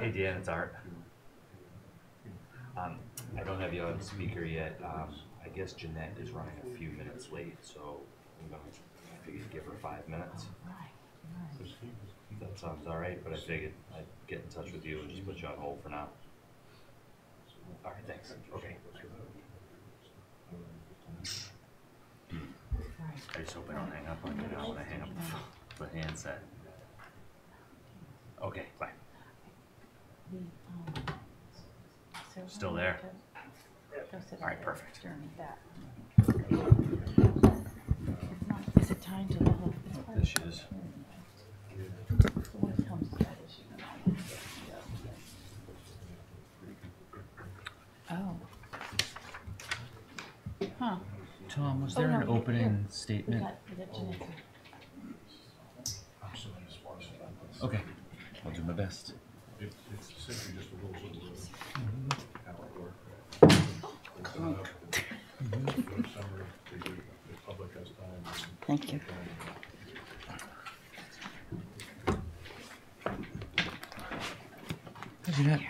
Hey Dan, it's Art. I don't have you on speaker yet. I guess Jeanette is running a few minutes late, so I figured give her 5 minutes. That sounds all right, but I figured I'd get in touch with you and just put you on hold for now. All right, thanks. Okay. I just hope I don't hang up on you now when I hang up the handset. Okay, bye. Still there? All right, perfect. Is it time to level? This she is. When it comes to that issue. Oh. Huh. Tom, was there an opening statement? We got Jeanette. Okay, I'll do my best. It's simply just a rules of how it works. Summary, the public has time. Thank you. Hi, Jeanette.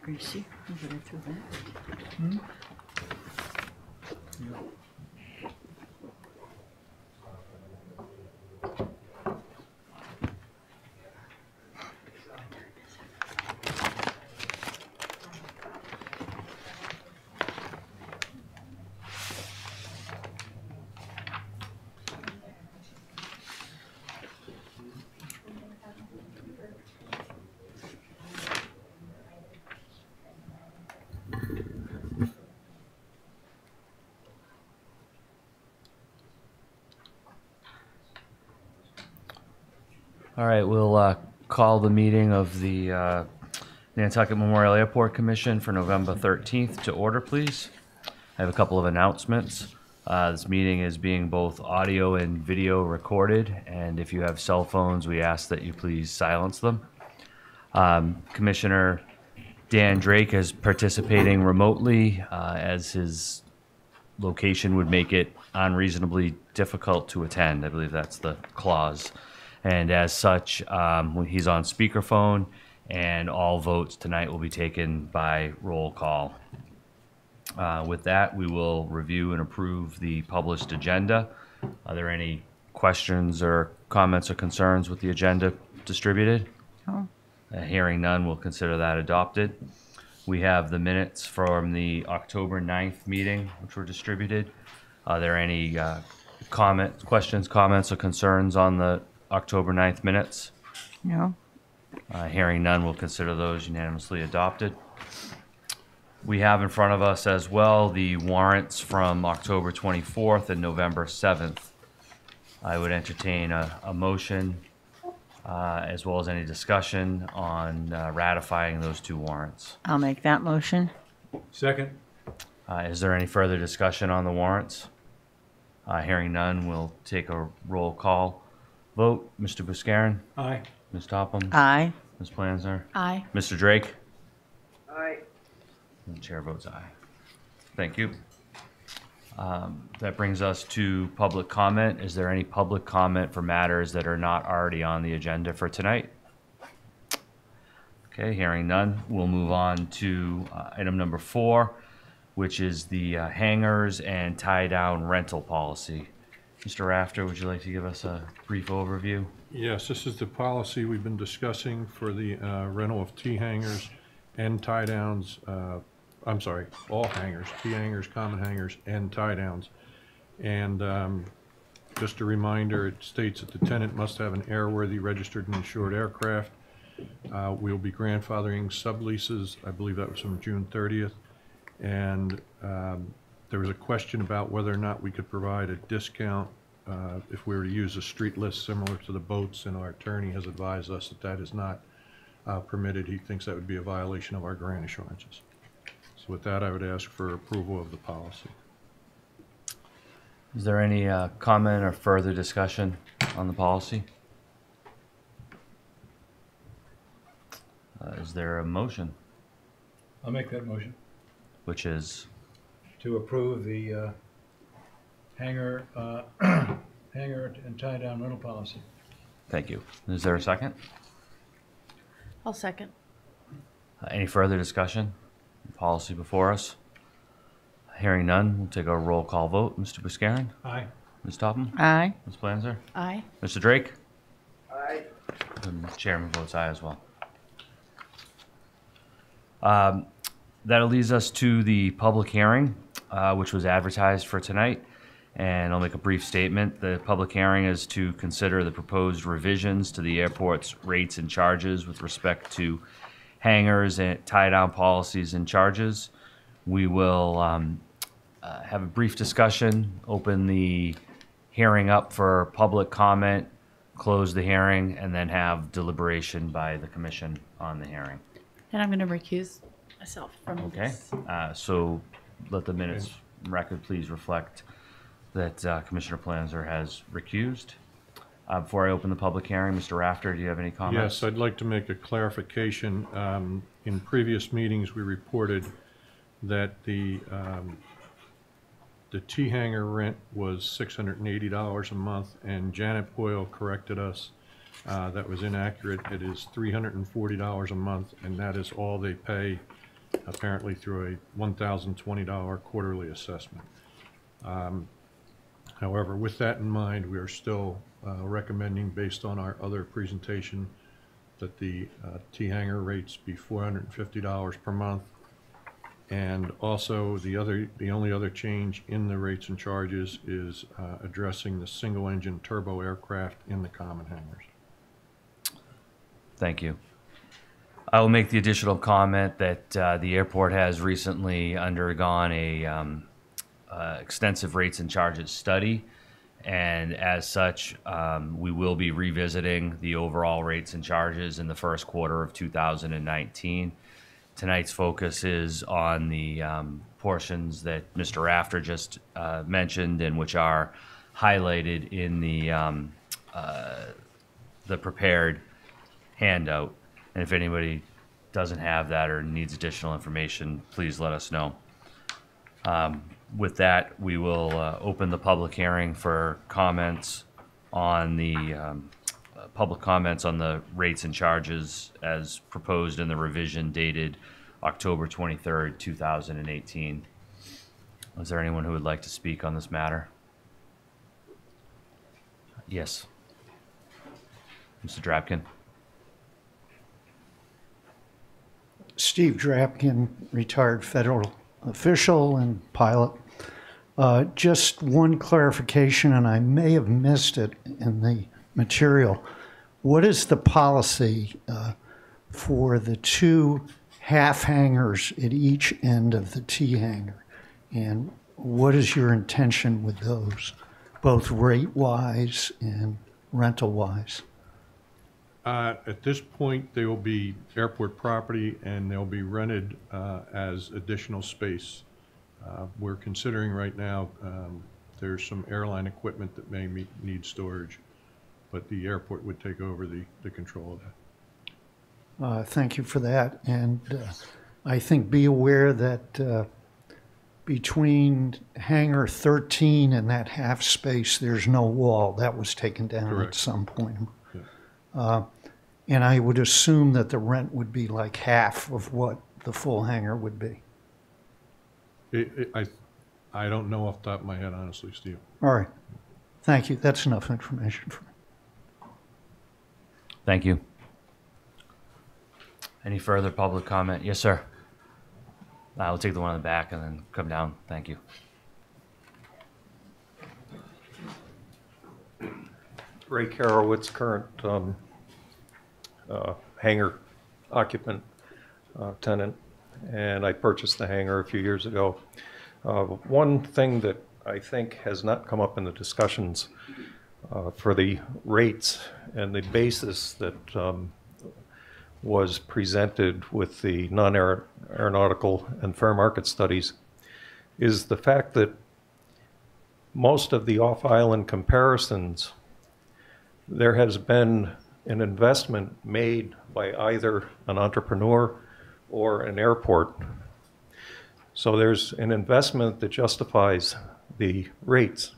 Greasy. Over there through that. Hmm? All right, we'll call the meeting of the Nantucket Memorial Airport Commission for November 13th to order, please. I have a couple of announcements. This meeting is being both audio and video recorded, and if you have cell phones, we ask that you please silence them. Commissioner Dan Drake is participating remotely as his location would make it unreasonably difficult to attend. I believe that's the clause. And as such, he's on speakerphone, and all votes tonight will be taken by roll call. With that, we will review and approve the published agenda. Are there any questions or comments or concerns with the agenda distributed? Oh. Hearing none, we'll consider that adopted. We have the minutes from the October 9th meeting, which were distributed. Are there any questions, comments, or concerns on the October 9th minutes? No. Hearing none, we'll consider those unanimously adopted. We have in front of us as well the warrants from October 24th and November 7th. I would entertain a motion as well as any discussion on ratifying those two warrants. I'll make that motion. Second. Is there any further discussion on the warrants? Hearing none, we'll take a roll call vote. Mr. Buscarin? Aye. Ms. Topham? Aye. Ms. Planzer? Aye. Mr. Drake? Aye. And the chair votes aye. Thank you. That brings us to public comment. Is there any public comment for matters that are not already on the agenda for tonight? Okay, hearing none, we'll move on to item number 4, which is the hangars and tie-down rental policy. Mr. Rafter, would you like to give us a brief overview? Yes, this is the policy we've been discussing for the rental of T-hangars and tie-downs. I'm sorry, all hangars, T-hangars, common hangars, and tie-downs. And just a reminder, it states that the tenant must have an airworthy registered and insured aircraft. We'll be grandfathering subleases. I believe that was from June 30th. And there was a question about whether or not we could provide a discount if we were to use a street list similar to the boats, and our attorney has advised us that that is not permitted. He thinks that would be a violation of our grant assurances. So with that, I would ask for approval of the policy. Is there any comment or further discussion on the policy? Is there a motion? I'll make that motion Which is? to approve the hangar, hangar and tie-down rental policy. Thank you. Is there a second? I'll second. Any further discussion? Policy before us? Hearing none, we'll take a roll call vote. Mr. Buscarin? Aye. Ms. Topham? Aye. Ms. Planzer? Aye. Mr. Drake? Aye. The chairman votes aye as well. That leads us to the public hearing, which was advertised for tonight. And I'll make a brief statement. The public hearing is to consider the proposed revisions to the airport's rates and charges with respect to hangars and tie-down policies and charges. We will have a brief discussion, open the hearing up for public comment, close the hearing, and then have deliberation by the commission on the hearing. And I'm going to recuse myself from Okay, this. so let the minutes record please reflect that Commissioner Planzer has recused. Before I open the public hearing, Mr. Rafter, do you have any comments? Yes, I'd like to make a clarification. In previous meetings, we reported that the T-hanger rent was $680 a month, and Janet Boyle corrected us. That was inaccurate. It is $340 a month, and that is all they pay, apparently through a $1,020 quarterly assessment. However, with that in mind, we are still recommending, based on our other presentation, that the T-hanger rates be $450 per month. And also, the only other change in the rates and charges is addressing the single-engine turbo aircraft in the common hangars. Thank you. I will make the additional comment that the airport has recently undergone a extensive rates and charges study, and as such, we will be revisiting the overall rates and charges in the first quarter of 2019. Tonight's focus is on the portions that Mr. Rafter just mentioned, and which are highlighted in the prepared handout. And if anybody doesn't have that or needs additional information, please let us know. With that, we will open the public hearing for comments on the public comments on the rates and charges as proposed in the revision dated October 23rd, 2018. Is there anyone who would like to speak on this matter? Yes. Mr. Drapkin. Steve Drapkin, retired federal official and pilot. Just one clarification, and I may have missed it in the material. What is the policy for the two half hangars at each end of the T hangar? And what is your intention with those, both rate-wise and rental-wise? At this point, they will be airport property, and they'll be rented as additional space. We're considering right now, there's some airline equipment that may need storage, but the airport would take over the control of that. Thank you for that. And I think be aware that between hangar 13 and that half space, there's no wall. That was taken down Correct. at some point. Yeah. And I would assume that the rent would be like half of what the full hangar would be. I don't know off the top of my head, honestly, Steve. All right. Thank you. That's enough information for me. Thank you. Any further public comment? Yes, sir. We'll take the one in the back and then come down. Thank you. Ray Karowitz, current hangar occupant, tenant, and I purchased the hangar a few years ago. One thing that I think has not come up in the discussions for the rates and the basis that was presented with the non-aeronautical and fair market studies is the fact that most of the off-island comparisons, there has been an investment made by either an entrepreneur or an airport. So there's an investment that justifies the rates.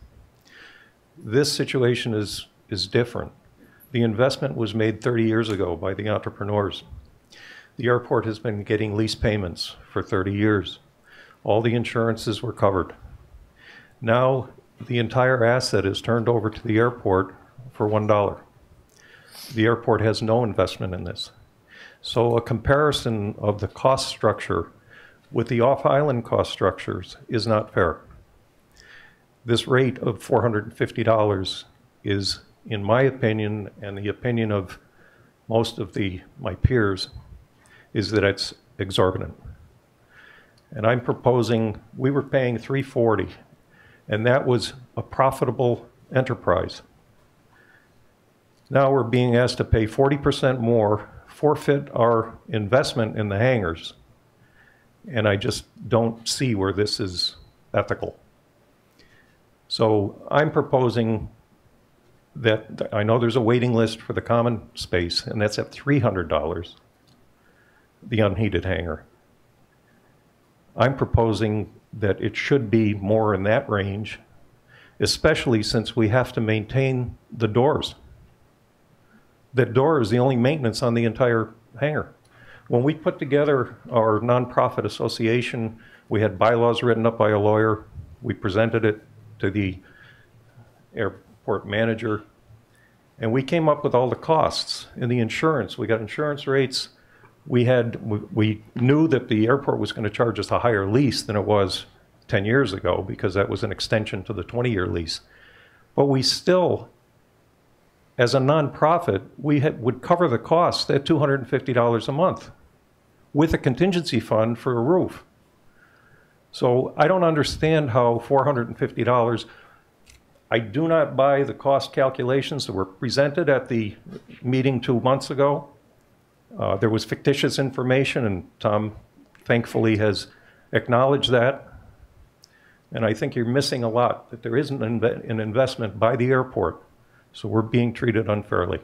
This situation is different. The investment was made 30 years ago by the entrepreneurs. The airport has been getting lease payments for 30 years. All the insurances were covered. Now the entire asset is turned over to the airport for $1. The airport has no investment in this. So a comparison of the cost structure with the off-island cost structures is not fair. This rate of $450 is, in my opinion, and the opinion of most of my peers, is that it's exorbitant. And I'm proposing, we were paying $340, and that was a profitable enterprise. Now we're being asked to pay 40% more, forfeit our investment in the hangars, and I just don't see where this is ethical. So I'm proposing that, I know there's a waiting list for the common space, and that's at $300, the unheated hangar. I'm proposing that it should be more in that range, especially since we have to maintain the doors. That door is the only maintenance on the entire hangar. When we put together our nonprofit association, we had bylaws written up by a lawyer. We presented it to the airport manager, and we came up with all the costs and the insurance. We got insurance rates. We knew that the airport was going to charge us a higher lease than it was 10 years ago, because that was an extension to the 20-year lease. But we still, as a nonprofit, would cover the cost at $250 a month with a contingency fund for a roof. So I don't understand how $450, I do not buy the cost calculations that were presented at the meeting 2 months ago. There was fictitious information, and Tom thankfully has acknowledged that. And I think you're missing a lot, that there isn't an investment by the airport, so we're being treated unfairly.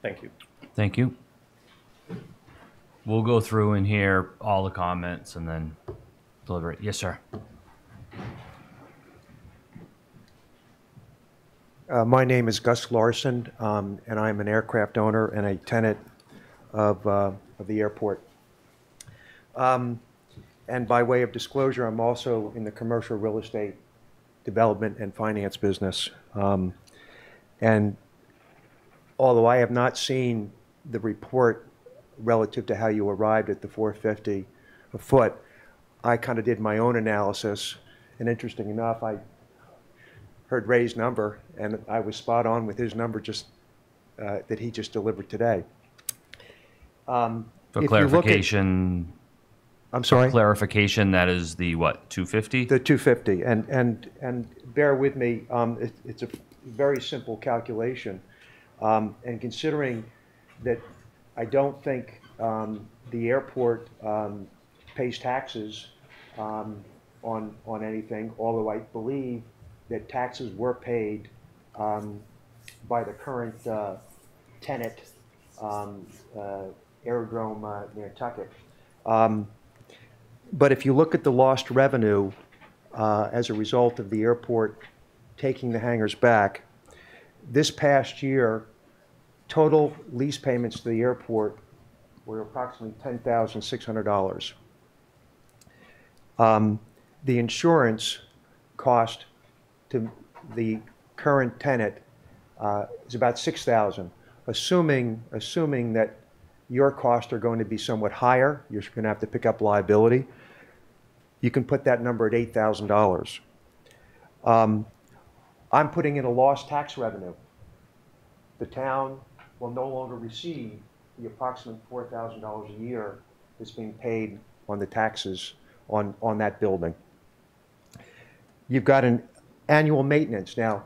Thank you. Thank you. We'll go through and hear all the comments and then deliberate. Yes, sir. My name is Gus Larson, and I'm an aircraft owner and a tenant of the airport. And by way of disclosure, I'm also in the commercial real estate development and finance business. And although I have not seen the report relative to how you arrived at the $450 a foot, I kind of did my own analysis. And interesting enough, I heard Ray's number, and I was spot on with his number that he just delivered today. For clarification, I'm sorry? clarification, that is the what, 250? The 250, and bear with me, it's a very simple calculation. And considering that I don't think the airport pays taxes on anything, although I believe that taxes were paid by the current tenant, Aerodrome Nantucket. But if you look at the lost revenue as a result of the airport taking the hangars back, this past year, total lease payments to the airport were approximately $10,600. The insurance cost to the current tenant is about $6,000, assuming that your costs are going to be somewhat higher. You're going to have to pick up liability. You can put that number at $8,000. I'm putting in a lost tax revenue. The town will no longer receive the approximate $4,000 a year that's being paid on the taxes on that building. You've got an annual maintenance. Now,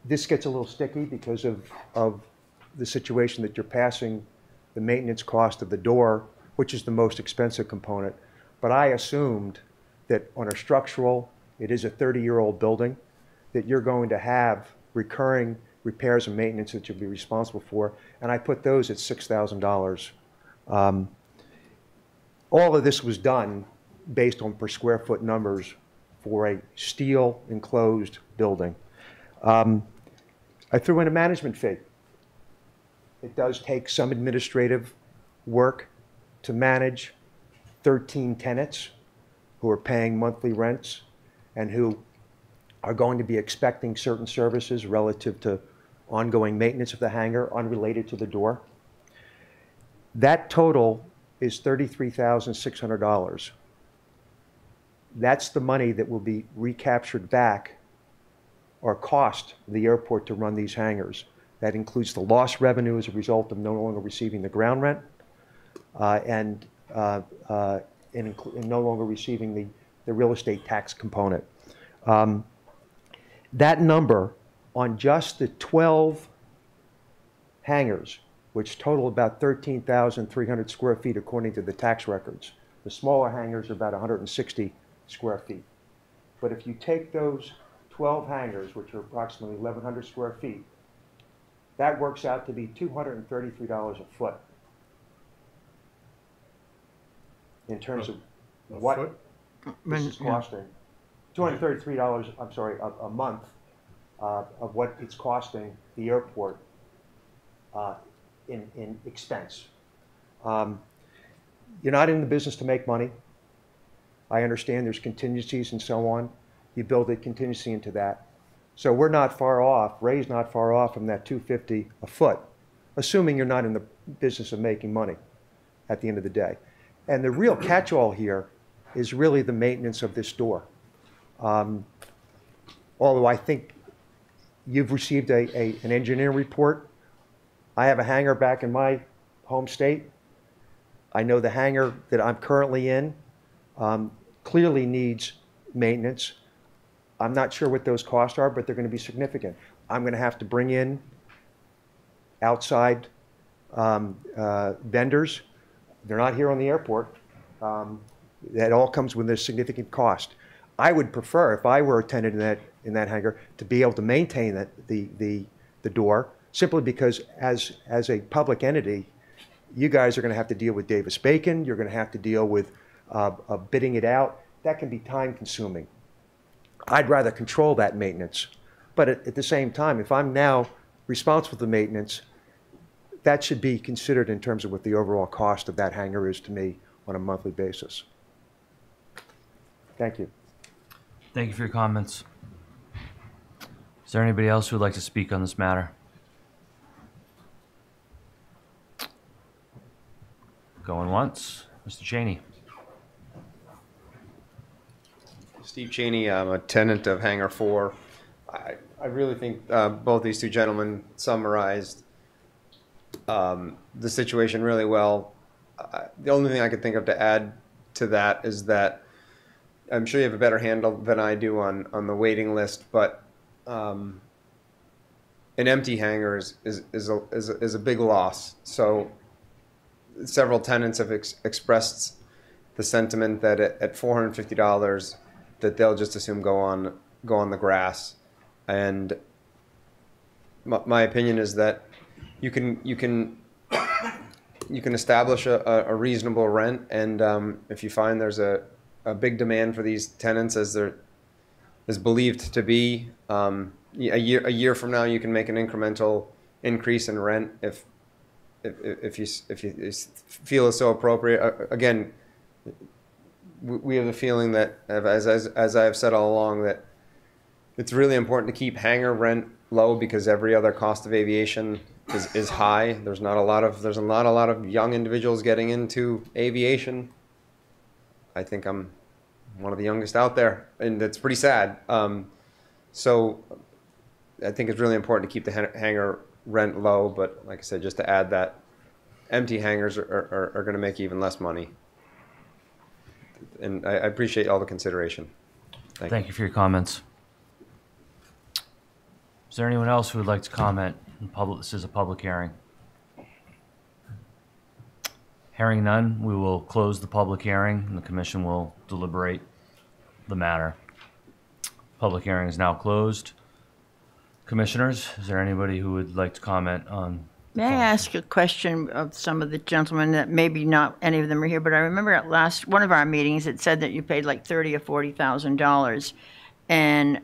this gets a little sticky because of the situation that you're passing the maintenance cost of the door, which is the most expensive component. But I assumed that on a structural, it is a 30-year-old building, that you're going to have recurring repairs and maintenance that you'll be responsible for, and I put those at $6,000. All of this was done based on per square foot numbers for a steel enclosed building. I threw in a management fee. It does take some administrative work to manage 13 tenants who are paying monthly rents and who are going to be expecting certain services relative to ongoing maintenance of the hangar unrelated to the door. That total is $33,600. That's the money that will be recaptured back or cost the airport to run these hangars. That includes the lost revenue as a result of no longer receiving the ground rent and no longer receiving the real estate tax component. That number on just the 12 hangars, which total about 13,300 square feet according to the tax records. The smaller hangars are about 160 square feet. But if you take those 12 hangars, which are approximately 1,100 square feet, that works out to be $233 a foot in terms of what this is costing. $233, I'm sorry, a month of what it's costing the airport in expense. You're not in the business to make money. I understand there's contingencies and so on. You build a contingency into that. So we're not far off, Ray's not far off from that $250 a foot, assuming you're not in the business of making money at the end of the day. And the real catch-all here is really the maintenance of this door. Although I think you've received an engineering report. I have a hangar back in my home state. I know the hangar that I'm currently in clearly needs maintenance. I'm not sure what those costs are, but they're going to be significant. I'm going to have to bring in outside vendors. They're not here on the airport. That all comes with a significant cost. I would prefer, if I were a tenant in that hangar, to be able to maintain the door, simply because as a public entity, you guys are going to have to deal with Davis-Bacon. You're going to have to deal with bidding it out. That can be time consuming. I'd rather control that maintenance. But at the same time, if I'm now responsible for the maintenance, that should be considered in terms of what the overall cost of that hangar is to me on a monthly basis. Thank you. Thank you for your comments. Is there anybody else who would like to speak on this matter? Going once. Mr. Cheney. Steve Cheney, I'm a tenant of Hangar 4. I really think both these two gentlemen summarized the situation really well. The only thing I could think of to add to that is that I'm sure you have a better handle than I do on the waiting list, but an empty hangar is a big loss. So several tenants have expressed the sentiment that at $450 that they'll just assume go on the grass. And my opinion is that you can establish a reasonable rent, and if you find there's a big demand for these tenants, as there is believed to be, a year from now you can make an incremental increase in rent if you feel it's so appropriate. Again, we have the feeling that, as I have said all along, that it's really important to keep hangar rent low because every other cost of aviation is high. There's not a lot of young individuals getting into aviation. I think I'm one of the youngest out there, and it's pretty sad. So I think it's really important to keep the hangar rent low. But like I said, just to add that empty hangars are going to make even less money. And I appreciate all the consideration. Thank you for your comments. Is there anyone else who would like to comment in public? This is a public hearing. Hearing none, we will close the public hearing and the commission will deliberate the matter. Public hearing is now closed. Commissioners, is there anybody who would like to comment on May I ask a question of some of the gentlemen that maybe not any of them are here, but I remember at last one of our meetings, it said that you paid like $30,000 or $40,000. And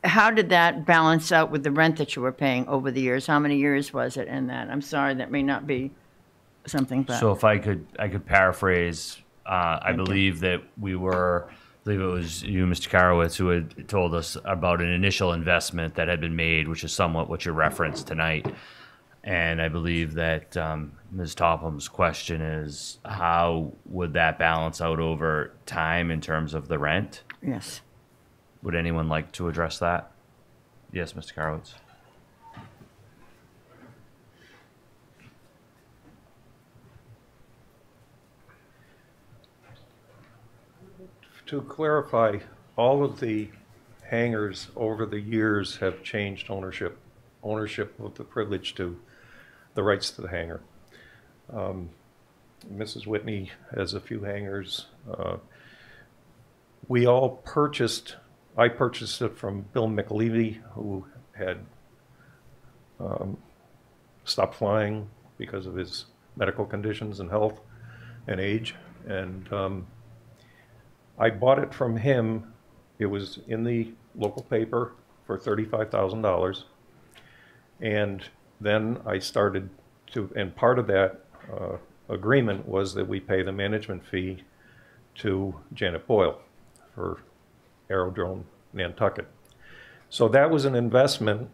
how did that balance out with the rent that you were paying over the years? How many years was it in that? I'm sorry, that may not be something, but. So if I could paraphrase, I believe that I believe it was you, Mr. Karowitz, who had told us about an initial investment that had been made, which is somewhat what you referenced tonight. And I believe that Ms. Topham's question is, how would that balance out over time in terms of the rent? Yes. Would anyone like to address that? Yes, Mr. Karowitz. To clarify, all of the hangars over the years have changed ownership of the privilege to the rights to the hangar. Mrs. Whitney has a few hangars. We all purchased, I purchased it from Bill McLevy, who had stopped flying because of his medical conditions and health and age. And I bought it from him. It was in the local paper for $35,000. And then I started to, and part of that agreement was that we pay the management fee to Janet Boyle for Aerodrome Nantucket. So that was an investment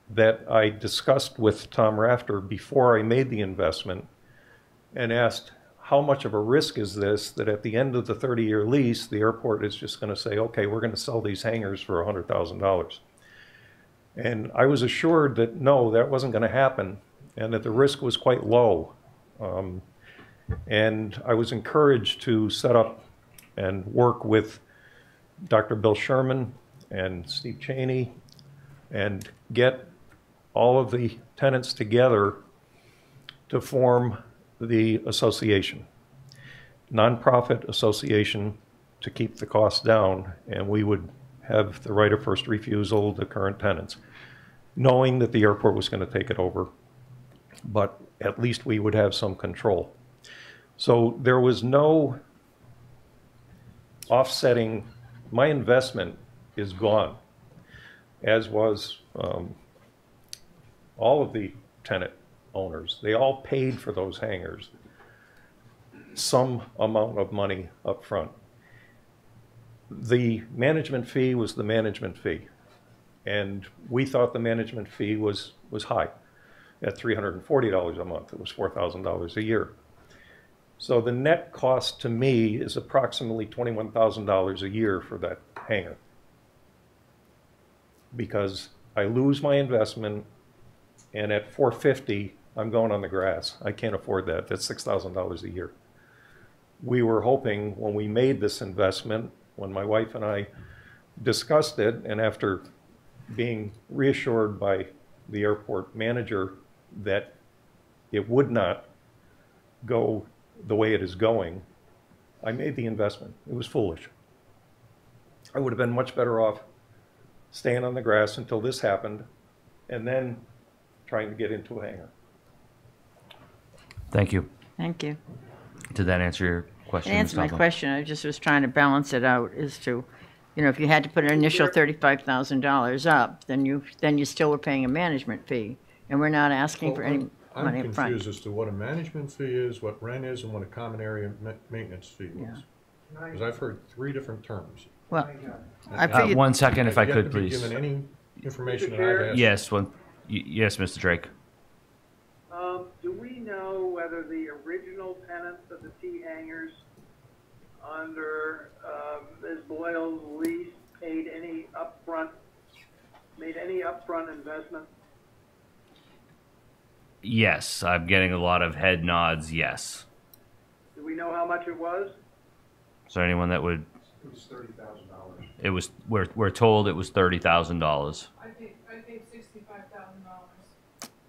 that I discussed with Tom Rafter before I made the investment and asked, how much of a risk is this that at the end of the 30-year lease, the airport is just going to say, okay, we're going to sell these hangars for $100,000. And I was assured that no, that wasn't going to happen and that the risk was quite low. And I was encouraged to set up and work with Dr. Bill Sherman and Steve Cheney and get all of the tenants together to form the association, nonprofit association, to keep the costs down, and we would have the right of first refusal to current tenants, knowing that the airport was going to take it over, but at least we would have some control. So there was no offsetting. My investment is gone, as was all of the tenant owners. They all paid for those hangars some amount of money up front. The management fee was the management fee, and we thought the management fee was high at $340 a month. It was $4,000 a year. So the net cost to me is approximately $21,000 a year for that hangar, because I lose my investment, and at $450, I'm going on the grass. I can't afford that. That's $6,000 a year. We were hoping when we made this investment, when my wife and I discussed it, and after being reassured by the airport manager that it would not go the way it is going, I made the investment. It was foolish. I would have been much better off staying on the grass until this happened and then trying to get into a hangar. Thank you. Thank you. Did that answer your question? It answered my question. I just was trying to balance it out as to, you know, if you had to put an initial $35,000 up, then you still were paying a management fee, and we're not asking for any money I'm up front. confused as to what a management fee is, what rent is, and what a common area maintenance fee is. Because I've heard three different terms. Well, I figured. 1 second, if I Have could, yet to be please. given any information that I've asked. Yes, yes, Mr. Drake. Do we know whether the original tenants of the T hangars under Ms. Boyle's lease made any upfront investment? Yes, I'm getting a lot of head nods, yes. Do we know how much it was? Is there anyone that would? It was $30,000. It was, we're told it was $30,000. I think $65,000.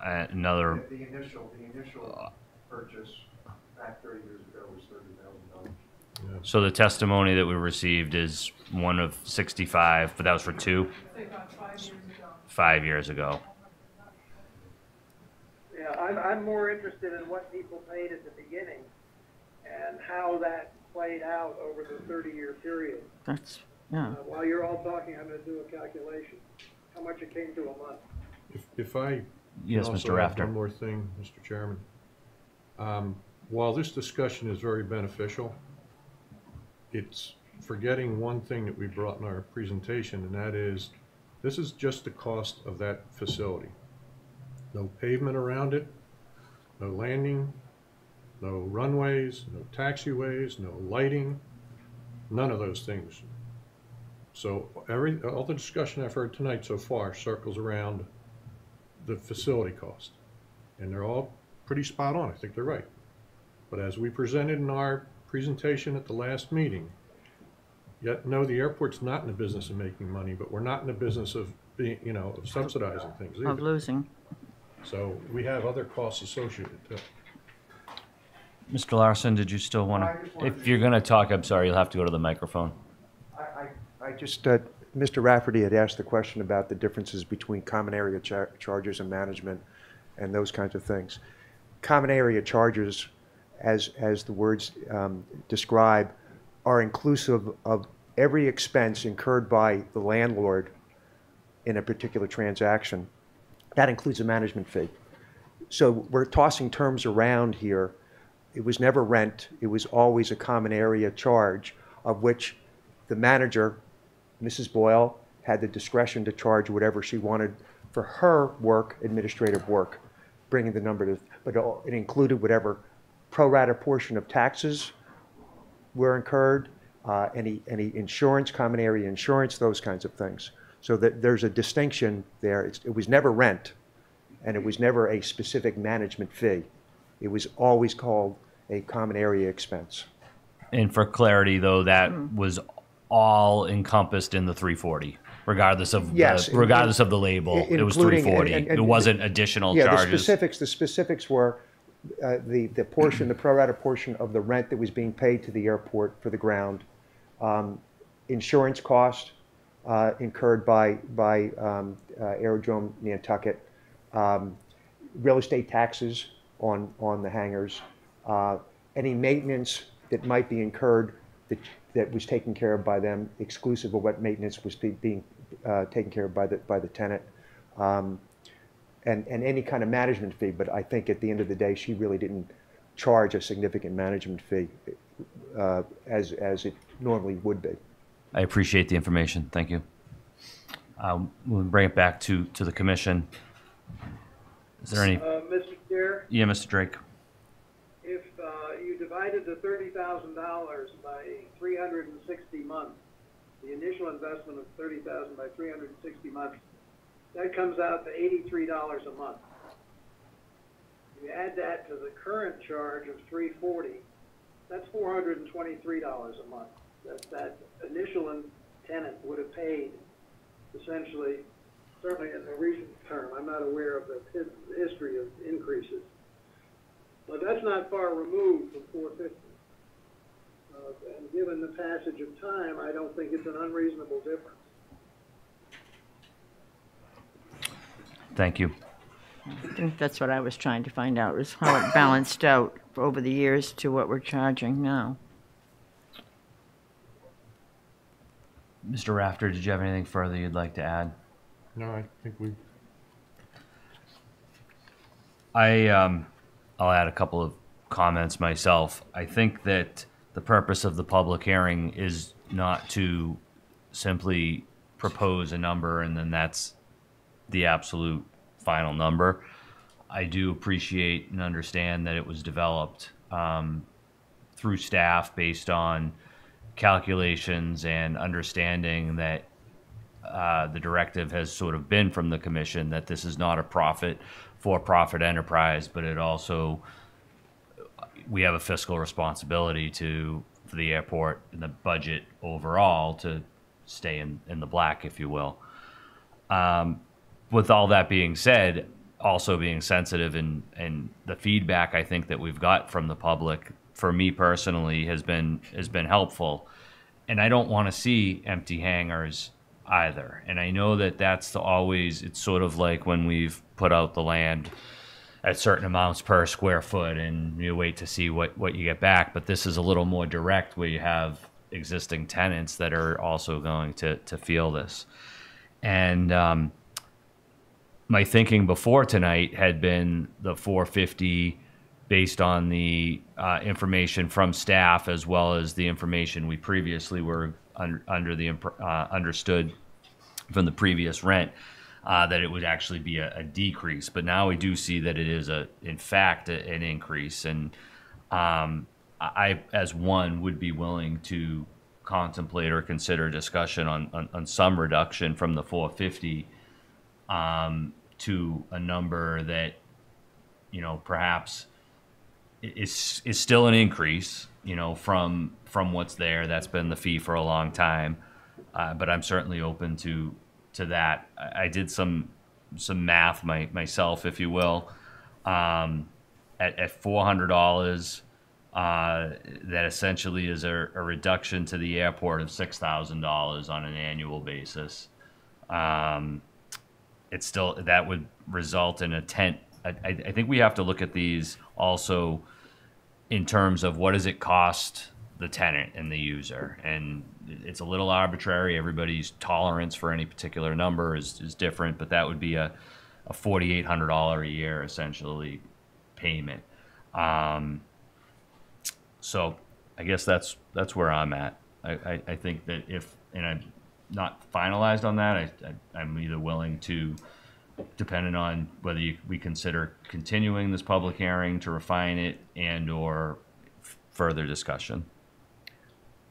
Another, The initial purchase back 30 years ago was $30,000. so the testimony that we received is one of 65, but that was for two? Say about 5 years ago. 5 years ago. I'm more interested in what people paid at the beginning and how that played out over the 30-year period. That's, yeah. While you're all talking, I'm gonna do a calculation, how much it came to a month. If I Yes, can also Mr. add Rafter. one more thing, Mr. Chairman. While this discussion is very beneficial, it's forgetting one thing that we brought in our presentation, and that is, this is just the cost of that facility. No pavement around it, no landing, no runways, no taxiways, no lighting, none of those things. So all the discussion I've heard tonight so far circles around the facility cost. And they're all pretty spot on. I think they're right. But as we presented in our presentation at the last meeting, yet no, the airport's not in the business of making money, but we're not in the business of being, of subsidizing things Of either. losing. So we have other costs associated too. Mr. Larson, did you still want to? If you're going to talk, I'm sorry, you'll have to go to the microphone. I just, Mr. Rafferty had asked the question about the differences between common area charges and management and those kinds of things. Common area charges, as the words describe, are inclusive of every expense incurred by the landlord in a particular transaction. That includes a management fee. So we're tossing terms around here. It was never rent. It was always a common area charge, of which the manager, Mrs. Boyle, had the discretion to charge whatever she wanted for her work, administrative work, bringing the number to, but it included whatever pro rata portion of taxes were incurred, any insurance, common area insurance, those kinds of things. So that there's a distinction there. It was never rent, and it was never a specific management fee. It was always called a common area expense. And for clarity, though, that was all encompassed in the 340, regardless of Yes, regardless of the label. It was 340. and It wasn't additional yeah, charges. The specifics were the portion, the pro rata portion of the rent that was being paid to the airport for the ground, insurance cost incurred by Aerodrome Nantucket, real estate taxes on the hangars, any maintenance that might be incurred that was taken care of by them, exclusive of what maintenance was being taken care of by the tenant, and any kind of management fee. But I think at the end of the day, she really didn't charge a significant management fee as it normally would be. I appreciate the information. Thank you. We'll bring it back to the commission. Is there any? Mr. Chair, Yeah, Mr. Drake. if you divided the $30,000 by 360 months, the initial investment of $30,000 by 360 months, that comes out to $83 a month. You add that to the current charge of $340, that's $423 a month. That initial tenant would have paid essentially, certainly in the recent term. I'm not aware of the history of increases. But that's not far removed from 450. And given the passage of time, I don't think it's an unreasonable difference. Thank you. I think that's what I was trying to find out, is how it balanced out over the years to what we're charging now. Mr. Rafter, did you have anything further you'd like to add? No, I think we, I'll add a couple of comments myself. I think that the purpose of the public hearing is not to simply propose a number and then that's the absolute final number. I do appreciate and understand that it was developed through staff based on calculations and understanding that the directive has sort of been from the commission that this is not a for-profit enterprise, but it also, we have a fiscal responsibility for the airport and the budget overall to stay in the black, if you will. With all that being said, also being sensitive and the feedback I think that we've got from the public, for me personally, has been helpful. And I don't want to see empty hangars either. And I know that that's it's sort of like when we've put out the land at certain amounts per square foot, and you wait to see what you get back. But this is a little more direct, where you have existing tenants that are also going to feel this. And my thinking before tonight had been the 450 based on the information from staff, as well as the information we previously were understood from the previous rent, that it would actually be a decrease. But now we do see that it is in fact an increase. And I, as one, would be willing to contemplate or consider discussion on some reduction from the 450 to a number that, perhaps is still an increase, from what's there. That's been the fee for a long time. But I'm certainly open to that. I did some math myself, if you will, at $400. That essentially is a reduction to the airport of $6,000 on an annual basis. It's still, that would result in a tent. I think we have to look at these also in terms of what does it cost the tenant and the user. And it's a little arbitrary. Everybody's tolerance for any particular number is different, but that would be a $4,800 a year, essentially, payment. So I guess that's where I'm at. I think that and I'm not finalized on that, I'm either willing to, depending on whether we consider continuing this public hearing to refine it and/or further discussion.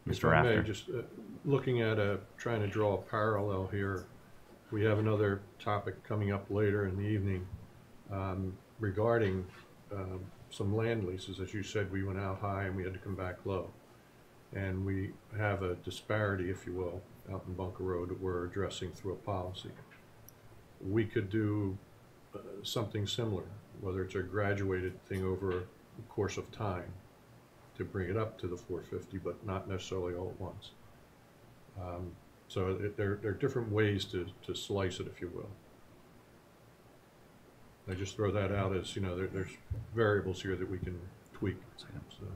If Mr. I may, Rafter. just looking at trying to draw a parallel here, we have another topic coming up later in the evening regarding some land leases. As you said, we went out high and we had to come back low. And we have a disparity, if you will, out in Bunker Road that we're addressing through a policy. We could do something similar, whether it's a graduated thing over the course of time to bring it up to the 450, but not necessarily all at once. So there are different ways to slice it, if you will. I just throw that out as, there's variables here that we can tweak. So.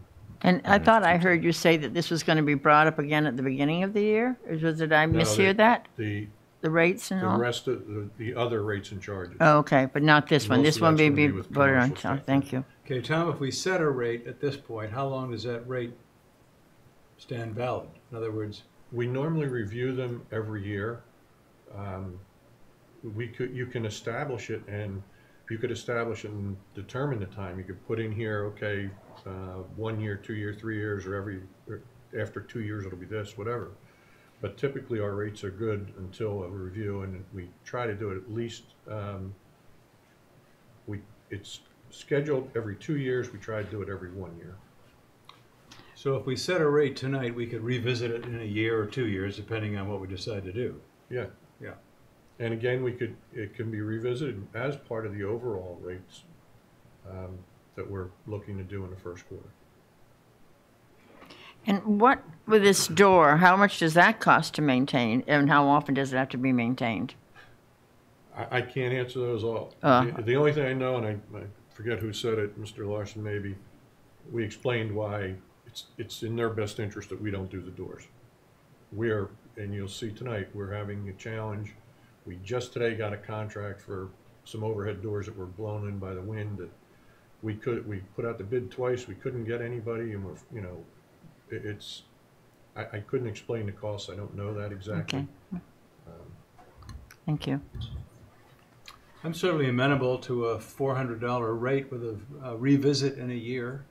And I thought I heard you say that this was going to be brought up again at the beginning of the year? Or did I mishear that? The rates and all? The rest of the other rates and charges. Oh, okay, but not this one. Most This of one that's may gonna be be with voted on. commercial Oh, stuff. thank you. Okay, Tom, if we set a rate at this point, how long does that rate stand valid? In other words, We normally review them every year. You can establish it, and you could establish it and determine the time. You could put in here, okay, 1 year, 2 year, 3 years, or after 2 years it'll be this, whatever. But typically our rates are good until a review, and we try to do it at least. It's scheduled every 2 years. We try to do it every 1 year. so if we set a rate tonight, we could revisit it in a year or 2 years, depending on what we decide to do. Yeah. Yeah. And again, it can be revisited as part of the overall rates that we're looking to do in the first quarter. And what, with this door, how much does that cost to maintain? And how often does it have to be maintained? I can't answer those all. Uh. The only thing I know, and I forget who said it, Mr. Larson maybe, we explained why it's in their best interest that we don't do the doors. And you'll see tonight, we're having a challenge. We just today got a contract for some overhead doors that were blown in by the wind that we put out the bid twice, we couldn't get anybody, and I couldn't explain the cost, I don't know that exactly. Okay. Thank you. I'm certainly amenable to a $400 rate with a revisit in a year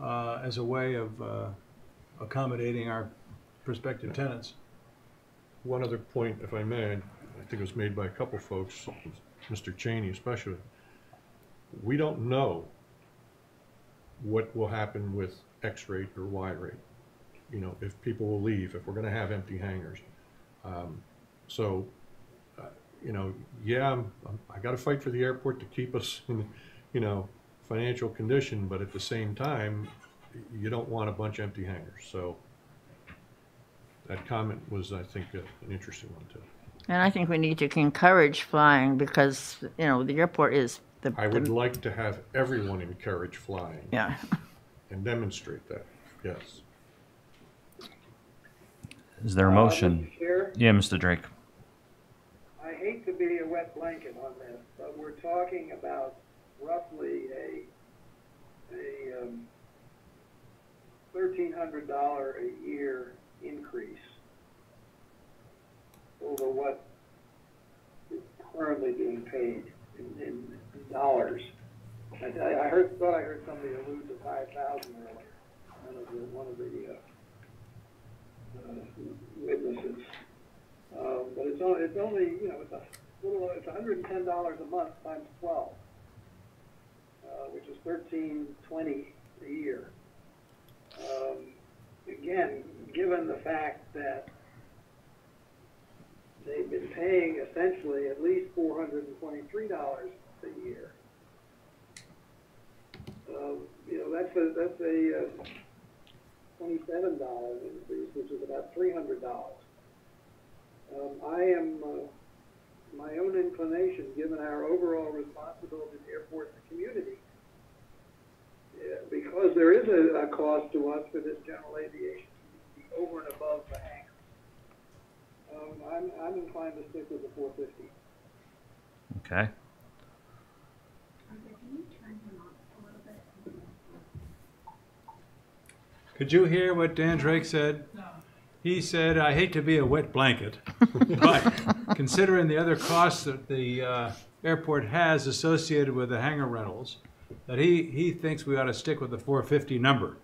as a way of accommodating our prospective tenants. One other point, if I may, I think it was made by a couple folks, Mr. Cheney especially. We don't know what will happen with X rate or Y rate. If people will leave, if we're going to have empty hangars. I got to fight for the airport to keep us in, financial condition, but at the same time, you don't want a bunch of empty hangars. So that comment was, I think, an interesting one too. And I think we need to encourage flying because, the airport is I would like to have everyone encourage flying Yeah. and demonstrate that, yes. Is there a motion? Mr. Chair, Yeah, Mr. Drake. I hate to be a wet blanket on this, but we're talking about roughly a $1,300 a year increase over what is currently being paid in dollars. I thought I heard somebody allude to 5,000 earlier. One of the witnesses. But it's only it's $110 a month times 12, which is $1,320 a year. Again, given the fact that they've been paying essentially at least $423 a year, that's a $27 increase, which is about $300. I am, my own inclination, given our overall responsibility to the airport and the community, because there is a cost to us for this general aviation over and above the hangar. I'm inclined to stick with the 450. Okay. Could you hear what Dan Drake said? He said, I hate to be a wet blanket, but considering the other costs that the airport has associated with the hangar rentals, that he thinks we ought to stick with the 450 number.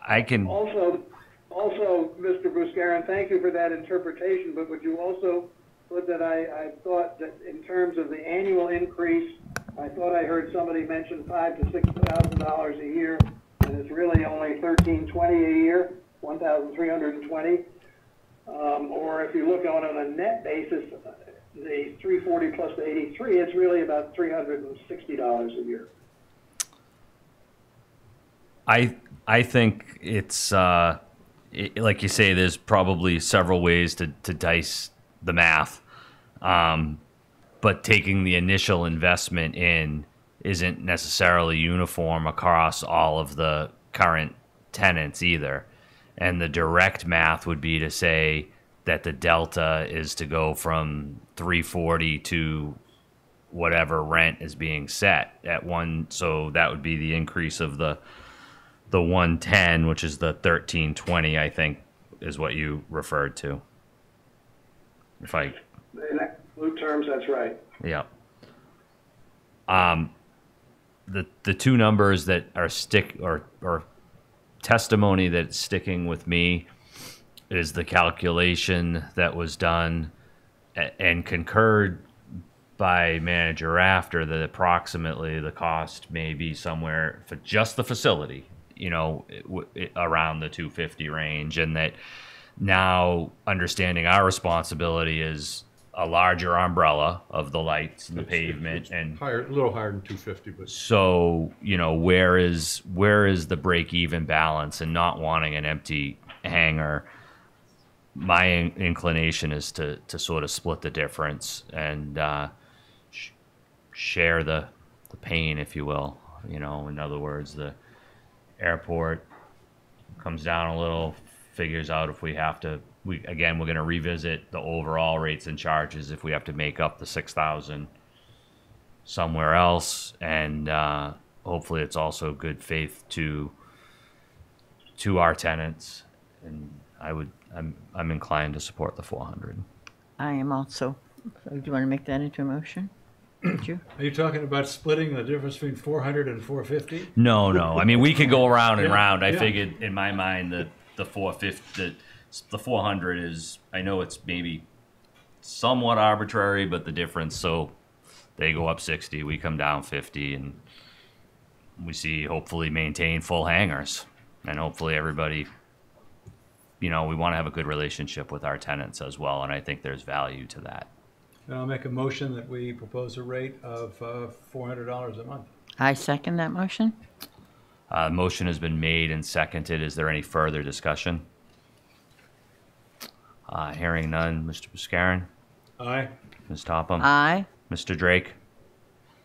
I can. Also, Mr. Buscarin, thank you for that interpretation, but would you also put that I thought that in terms of the annual increase, I thought I heard somebody mention $5,000 to $6,000 a year, and it's really only $1,320 a year, $1,320. Or if you look on it on a net basis, the 340 plus the 83, it's really about $360 a year. I think it's like you say. There's probably several ways to dice the math, but taking the initial investment in isn't necessarily uniform across all of the current tenants either. And the direct math would be to say that the delta is to go from 340 to whatever rent is being set at one. So that would be the increase of the 110, which is the 1320, I think, is what you referred to. If I, In absolute terms, that's right. yeah. The two numbers that are or testimony that's sticking with me is the calculation that was done and concurred by manager after, that approximately the cost may be somewhere for just the facility, around the 250 range, and that now understanding our responsibility is a larger umbrella of the lights and the pavement, and Higher, a little higher than 250, but so where is the break even balance, and not wanting an empty hangar. My inclination is to sort of split the difference and share the pain, if you will. In other words, the airport comes down a little, figures out if we have to. We're going to revisit the overall rates and charges if we have to make up the 6,000 somewhere else, and hopefully it's also good faith to our tenants. And I'm inclined to support the 400. I am also. So do you want to make that into a motion? Would you? Are you talking about splitting the difference between 400 and 450? No. I mean, we could go around and round. I yeah. figured in my mind that the 450, the 400 is, I know it's maybe somewhat arbitrary, but the difference, so they go up 60, we come down 50, and we see hopefully maintain full hangars. And hopefully everybody, we want to have a good relationship with our tenants as well, and I think there's value to that. And I'll make a motion that we propose a rate of $400 a month. I second that motion. Motion has been made and seconded. Is there any further discussion? Hearing none. Mr. Buscarin? Aye. Ms. Topham? Aye. Mr. Drake?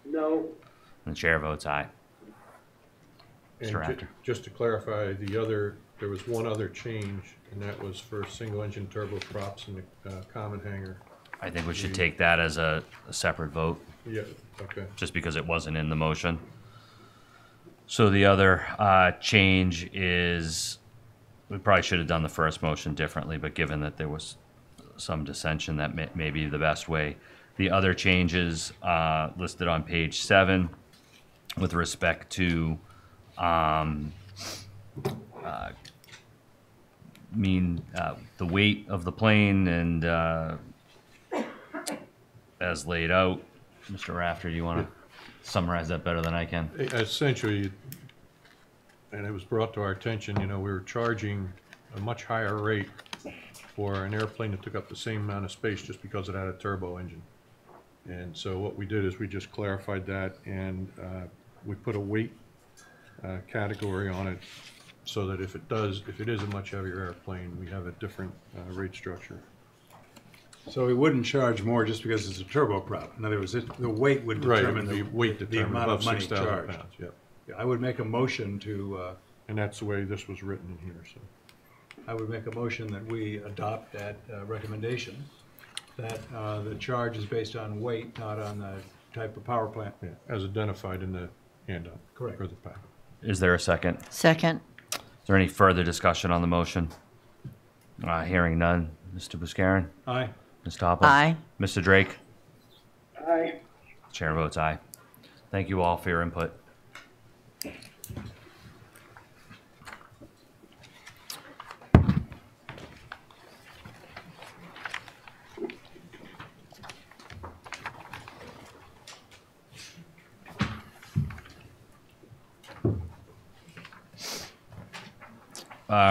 No. And the chair votes aye. And Mr. Rafter. just to clarify, there was one other change, and that was for single-engine turboprops in the common hangar. I think we should take that as a separate vote, Yeah, okay. just because it wasn't in the motion. So the other change is, we probably should have done the first motion differently, but given that there was some dissension, that may be the best way. The other changes listed on page 7 with respect to the weight of the plane and as laid out. Mr. Rafter, do you want to summarize that better than I can? Essentially, and it was brought to our attention, we were charging a much higher rate for an airplane that took up the same amount of space just because it had a turbo engine. And so what we did is we just clarified that, and we put a weight category on it so that if it is a much heavier airplane, we have a different rate structure. So we wouldn't charge more just because it's a turboprop. In other words, the weight would determine the weight the determined amount above of money 6,000 charged. pounds. Yep. Yeah, I would make a motion to, And that's the way this was written in here. So I would make a motion that we adopt that recommendation, that the charge is based on weight, not on the type of power plant. yeah, as identified in the handout. Correct. Or the packet. Is there a second? Second. Is there any further discussion on the motion? Hearing none. Mr. Buscarin? Aye. Ms. Topham? Aye. Mr. Drake? Aye. Chair votes aye. Thank you all for your input.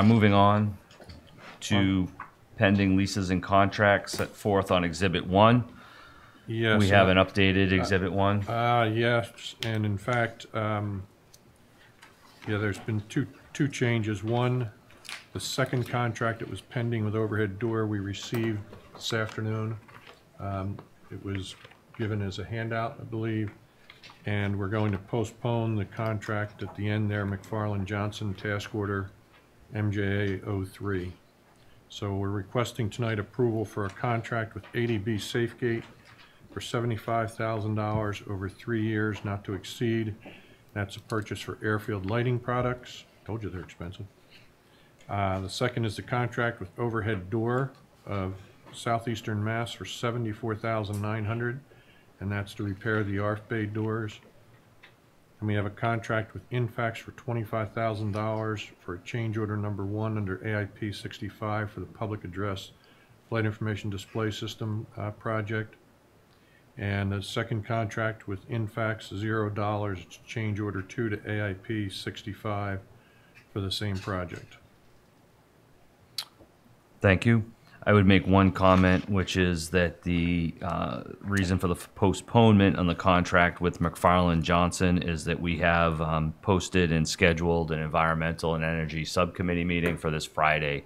Moving on to pending leases and contracts set forth on Exhibit 1. Yes. We have an updated Exhibit 1. Yes, and in fact, there's been two changes. One, the second contract that was pending with Overhead Door, we received this afternoon. It was given as a handout, I believe, and we're going to postpone the contract at the end there, McFarland Johnson Task Order MJA 03. So we're requesting tonight approval for a contract with ADB Safegate for $75,000 over 3 years, not to exceed. That's a purchase for airfield lighting products. Told you they're expensive. The second is the contract with Overhead Door of Southeastern Mass for $74,900, and that's to repair the ARF bay doors. And we have a contract with Infax for $25,000 for a change order number 1 under AIP 65 for the public address flight information display system project. And the second contract with Infax, $0, it's change order 2 to AIP 65 for the same project. Thank you. I would make one comment, which is that the reason for the postponement on the contract with McFarland Johnson is that we have posted and scheduled an environmental and energy subcommittee meeting for this Friday,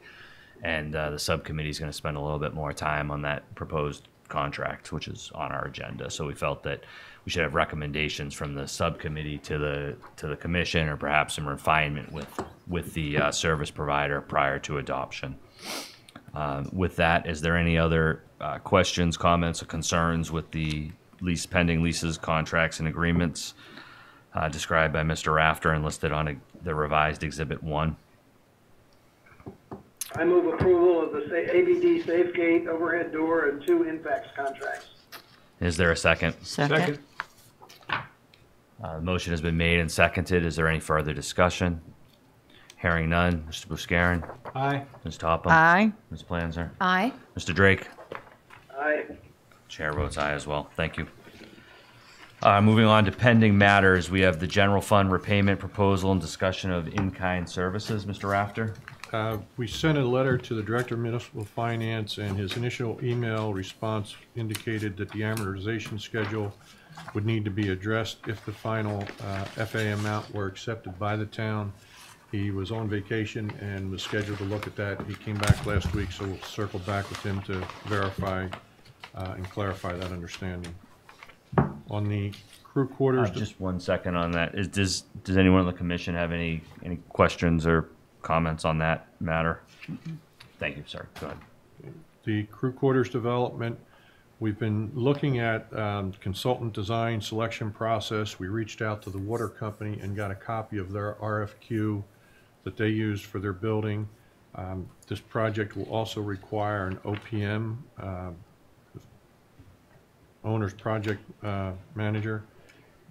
and the subcommittee is going to spend a little bit more time on that proposed contract, which is on our agenda. So we felt that we should have recommendations from the subcommittee to the commission, or perhaps some refinement with the service provider prior to adoption. With that, is there any other questions, comments, or concerns with the pending leases, contracts, and agreements described by Mr. Rafter and listed on the revised Exhibit 1? I move approval of the ABD Safegate Overhead Door and 2 Infax contracts. Is there a second? Second. The motion has been made and seconded. Is there any further discussion? Hearing none. Mr. Buscarin? Aye. Ms. Topham? Aye. Ms. Planzer? Aye. Mr. Drake? Aye. Chair votes aye as well. Thank you. Moving on to pending matters, we have the general fund repayment proposal and discussion of in-kind services. Mr. Rafter? We sent a letter to the Director of Municipal Finance, and his initial email response indicated that the amortization schedule would need to be addressed if the final FA amount were accepted by the town. He was on vacation and was scheduled to look at that. He came back last week, so we'll circle back with him to verify and clarify that understanding. On the crew quarters, Just 1 second on that. Does anyone on the commission have any questions or comments on that matter? Thank you. Sorry. Go ahead. the crew quarters development, we've been looking at consultant design selection process. We reached out to the water company and got a copy of their RFQ that they used for their building. This project will also require an OPM, owner's project manager,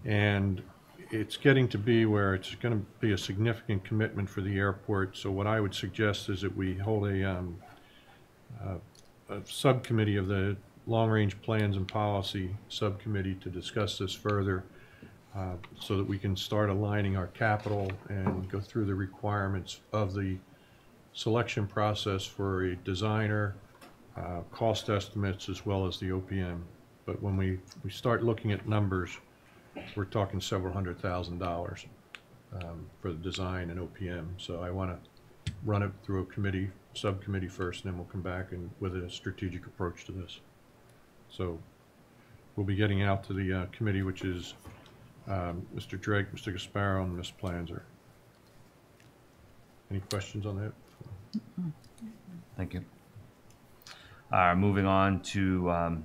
and it's getting to be where it's going to be a significant commitment for the airport. So what I would suggest is that we hold a subcommittee of the long-range plans and policy subcommittee to discuss this further, so that we can start aligning our capital and go through the requirements of the selection process for a designer, cost estimates, as well as the OPM. But when we start looking at numbers, we're talking several $100,000 for the design and OPM. So I want to run it through a subcommittee first, and then we'll come back and with a strategic approach to this. So we'll be getting out to the committee, which is Mr. Drake, Mr. Gasparo, and Ms. Planzer. Any questions on that? Thank you. Moving on to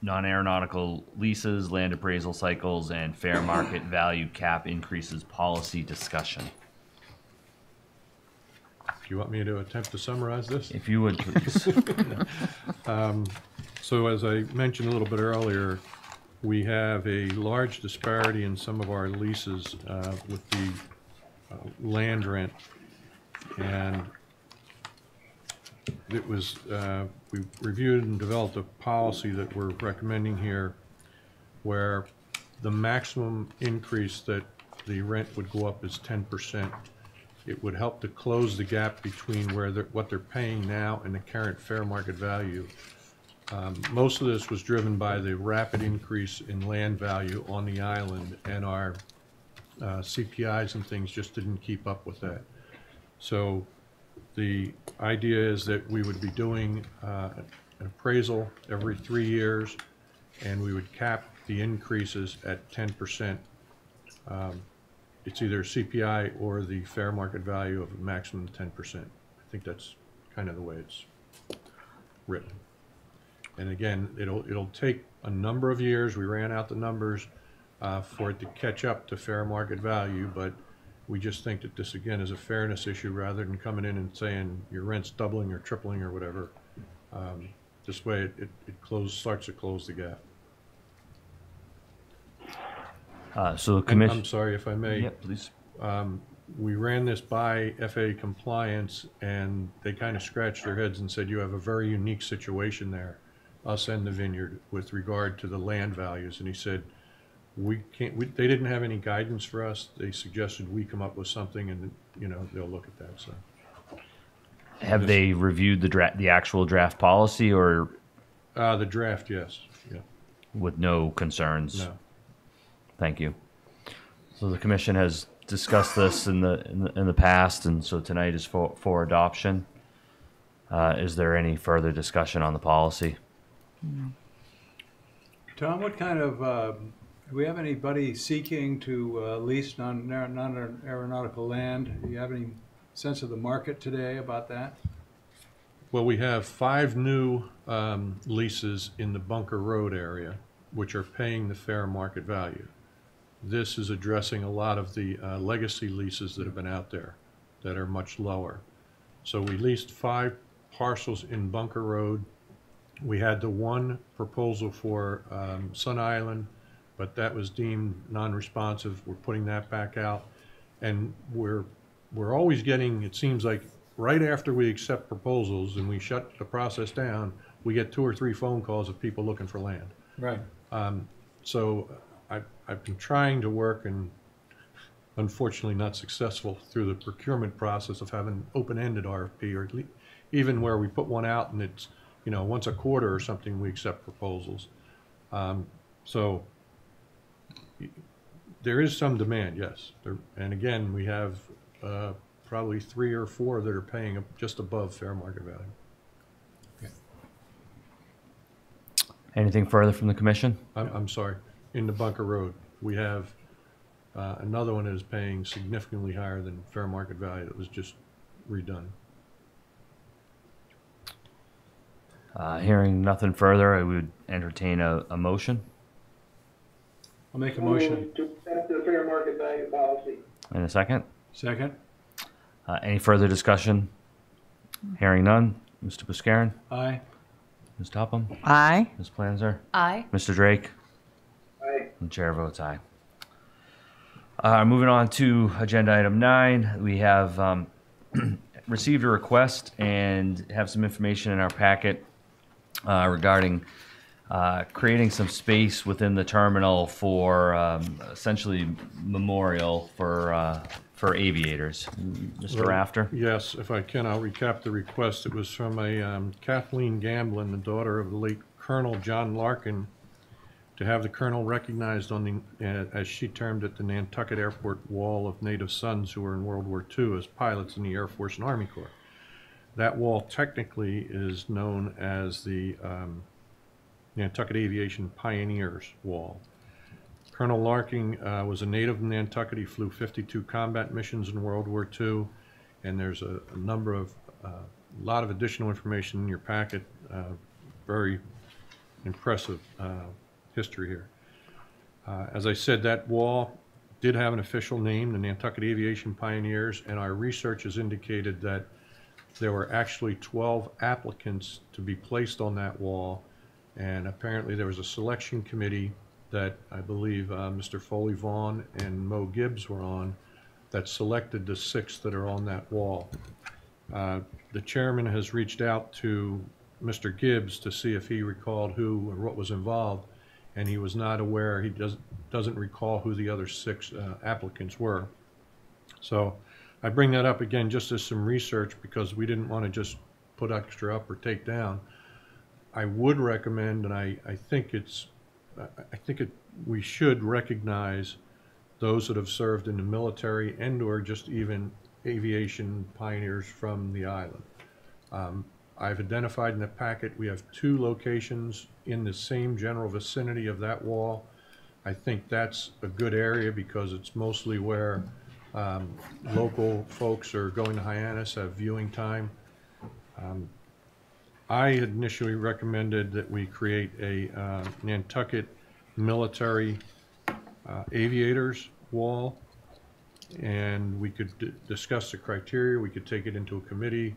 non-aeronautical leases, land appraisal cycles, and fair market value cap increases policy discussion. Do you want me to attempt to summarize this? If you would, please. So as I mentioned a little bit earlier, we have a large disparity in some of our leases with the land rent, and it was we reviewed and developed a policy that we're recommending here, where the maximum increase that the rent would go up is 10%. It would help to close the gap between what they're paying now and the current fair market value. Most of this was driven by the rapid increase in land value on the island, and our CPIs and things just didn't keep up with that. So the idea is that we would be doing an appraisal every 3 years, and we would cap the increases at 10%. It's either CPI or the fair market value of a maximum of 10%. I think that's kind of the way it's written. And again, it'll take a number of years. We ran out the numbers for it to catch up to fair market value, but we just think that this, again, is a fairness issue rather than coming in and saying your rent's doubling or tripling or whatever. This way it starts to close the gap. So the And commission. I'm sorry, if I may. Yeah, please. We ran this by FAA compliance, and they kind of scratched their heads and said, you have a very unique situation there, us and the vineyard, with regard to the land values. And he said, they didn't have any guidance for us. They suggested we come up with something, and they'll look at that. So Have they reviewed the actual draft policy, or the draft? Yes. Yeah. with no concerns? No. Thank you. So the commission has discussed this in the past, and so tonight is for adoption. Is there any further discussion on the policy? Tom, what kind of, do we have anybody seeking to lease non-aeronautical land? Do you have any sense of the market today about that? Well, we have 5 new leases in the Bunker Road area, which are paying the fair market value. This is addressing a lot of the legacy leases that have been out there that are much lower. So we leased 5 parcels in Bunker Road. We had the one proposal for Sun Island, but that was deemed non-responsive. We're putting that back out, and we're always getting, it seems like right after we accept proposals and we shut the process down, we get 2 or 3 phone calls of people looking for land. Right. So I've been trying to work, and unfortunately not successful, through the procurement process of having open-ended RFP, or even where we put one out and it's, once a quarter or something, we accept proposals. So there is some demand, yes. And again, we have probably 3 or 4 that are paying just above fair market value. Anything further from the commission? I'm sorry, in the Bunker Road, we have another one that is paying significantly higher than fair market value that was just redone. Hearing nothing further, I would entertain a motion. I'll make a motion. Move to accept the fair market value policy. In a second. Second? Any further discussion? Hearing none. Mr. Buscarin? Aye. Ms. Topham? Aye. Ms. Planzer? Aye. Mr. Drake? Aye. The chair votes aye. Moving on to agenda item 9, we have received a request and have some information in our packet regarding creating some space within the terminal for essentially memorial for aviators. Mr. Rafter? Yes, if I can, I'll recap the request. It was from a Kathleen Gamblin, the daughter of the late Colonel John Larkin, to have the colonel recognized on the, as she termed it, the Nantucket Airport wall of native sons who were in World War II as pilots in the Air Force and Army Corps. That wall technically is known as the Nantucket Aviation Pioneers Wall. Colonel Larkin was a native of Nantucket. He flew 52 combat missions in World War II, and there's a number of, lot of additional information in your packet. Very impressive history here. As I said, that wall did have an official name, the Nantucket Aviation Pioneers, and our research has indicated that there were actually 12 applicants to be placed on that wall, and apparently there was a selection committee that I believe Mr. Foley Vaughn and Mo Gibbs were on that selected the 6 that are on that wall. The chairman has reached out to Mr. Gibbs to see if he recalled who or what was involved, and he was not aware. He doesn't recall who the other 6 applicants were. So I bring that up again just as some research because we didn't want to just put extra up or take down. I would recommend, and I think we should recognize those that have served in the military and or just even aviation pioneers from the island. I've identified in the packet we have 2 locations in the same general vicinity of that wall. I think that's a good area because it's mostly where local folks are going to Hyannis, have viewing time. I had initially recommended that we create a Nantucket military aviators wall, and we could discuss the criteria. We could take it into a committee,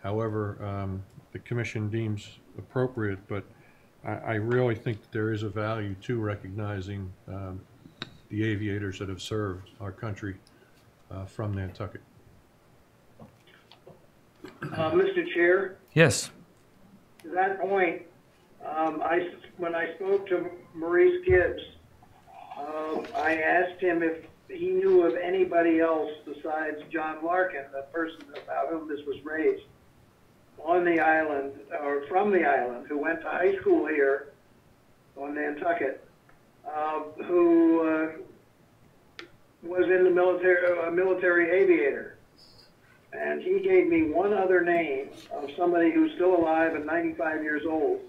however the commission deems appropriate, but I really think that there is a value to recognizing the aviators that have served our country from Nantucket. Mr. Chair, Yes. to that point, when I spoke to Maurice Gibbs, I asked him if he knew of anybody else besides John Larkin, the person about whom this was raised, on the island, or from the island, who went to high school here on Nantucket, who was in the military, a military aviator. And he gave me one other name of somebody who's still alive and 95 years old.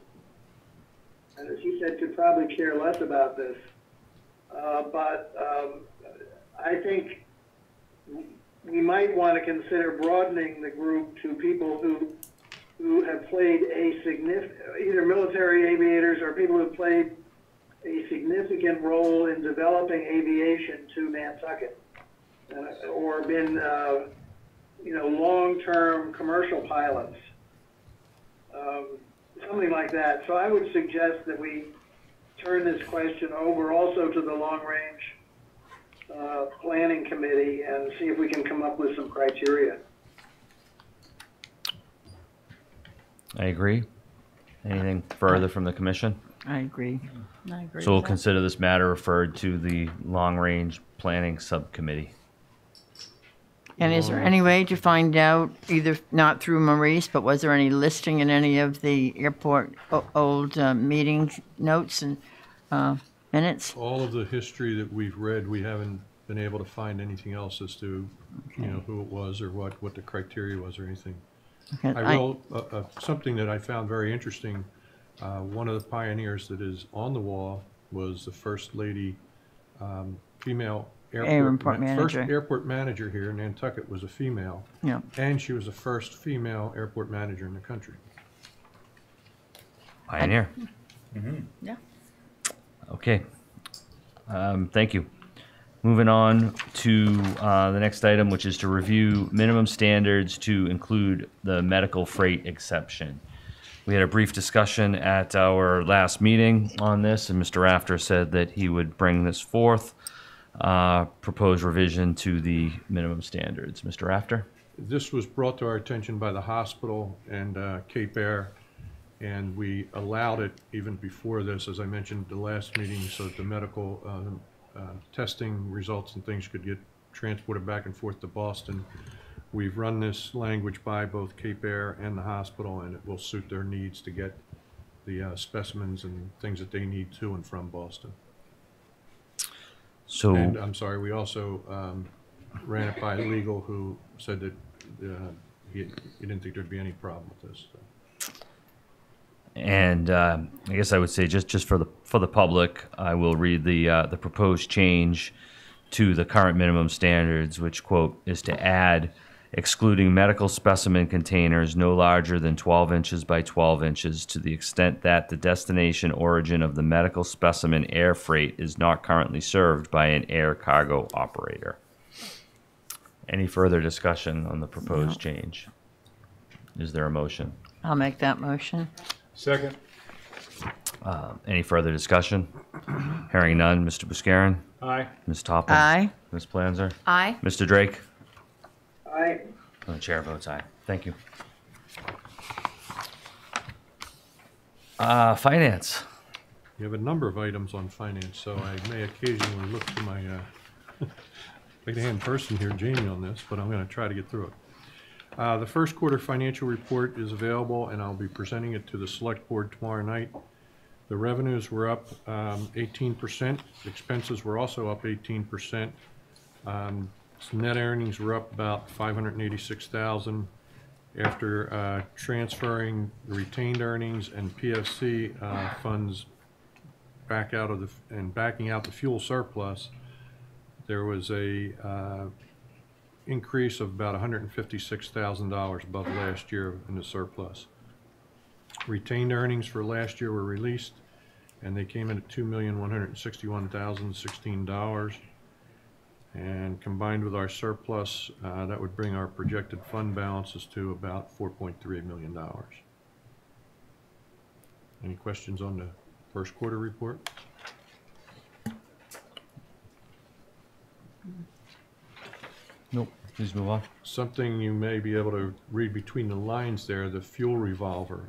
And as he said, could probably care less about this. But I think we might want to consider broadening the group to people who have played a significant, either military aviators or people who have played a significant role in developing aviation to Nantucket, or been long-term commercial pilots, something like that. So I would suggest that we turn this question over also to the long-range planning committee and see if we can come up with some criteria. I agree. Anything further from the commission? I agree. I agree. So we'll with that. consider this matter referred to the long-range planning subcommittee. And is there any way to find out, either not through Maurice, but was there any listing in any of the airport old meeting notes and minutes? All of the history that we've read, we haven't been able to find anything else as to, who it was or what the criteria was or anything. Okay, I will, something that I found very interesting, One of the pioneers that is on the wall was the first lady, female Airport first manager. airport manager here in Nantucket was a female. Yeah. And she was the first female airport manager in the country. Pioneer. Yeah. Okay. Thank you. Moving on to the next item, which is to review minimum standards to include the medical freight exception. We had a brief discussion at our last meeting on this, and Mr. Rafter said that he would bring this forth, proposed revision to the minimum standards. Mr. Rafter? This was brought to our attention by the hospital and Cape Air, and we allowed it even before this, as I mentioned at the last meeting, so that the medical testing results and things could get transported back and forth to Boston. We've run this language by both Cape Air and the hospital, and it will suit their needs to get the specimens and things that they need to and from Boston. So, And I'm sorry, we also ran it by legal, who said that he didn't think there'd be any problem with this. So. and I guess I would say just for the public, I will read the proposed change to the current minimum standards, which, quote, is to add excluding medical specimen containers no larger than 12 inches by 12 inches to the extent that the destination origin of the medical specimen air freight is not currently served by an air cargo operator. Any further discussion on the proposed change? Is there a motion? I'll make that motion. Second. Any further discussion? Hearing none. Mr. Buscarin? Aye. Ms. Toppin? Aye. Ms. Planzer? Aye. Mr. Drake? Aye. And the chair votes aye. Thank you. Finance. You have a number of items on finance, so I may occasionally look to my right-hand person here, Jamie, on this, but I'm going to try to get through it. The first quarter financial report is available, and I'll be presenting it to the select board tomorrow night. The revenues were up 18%. Expenses were also up 18%. Net earnings were up about $586,000 after transferring the retained earnings and PFC funds back out of and backing out the fuel surplus. There was a increase of about $156,000 above last year in the surplus. Retained earnings for last year were released, and they came in at $2,161,016. And combined with our surplus, that would bring our projected fund balances to about $4.3 million. Any questions on the first quarter report? Nope. Please move on. Something you may be able to read between the lines there, the fuel revolver.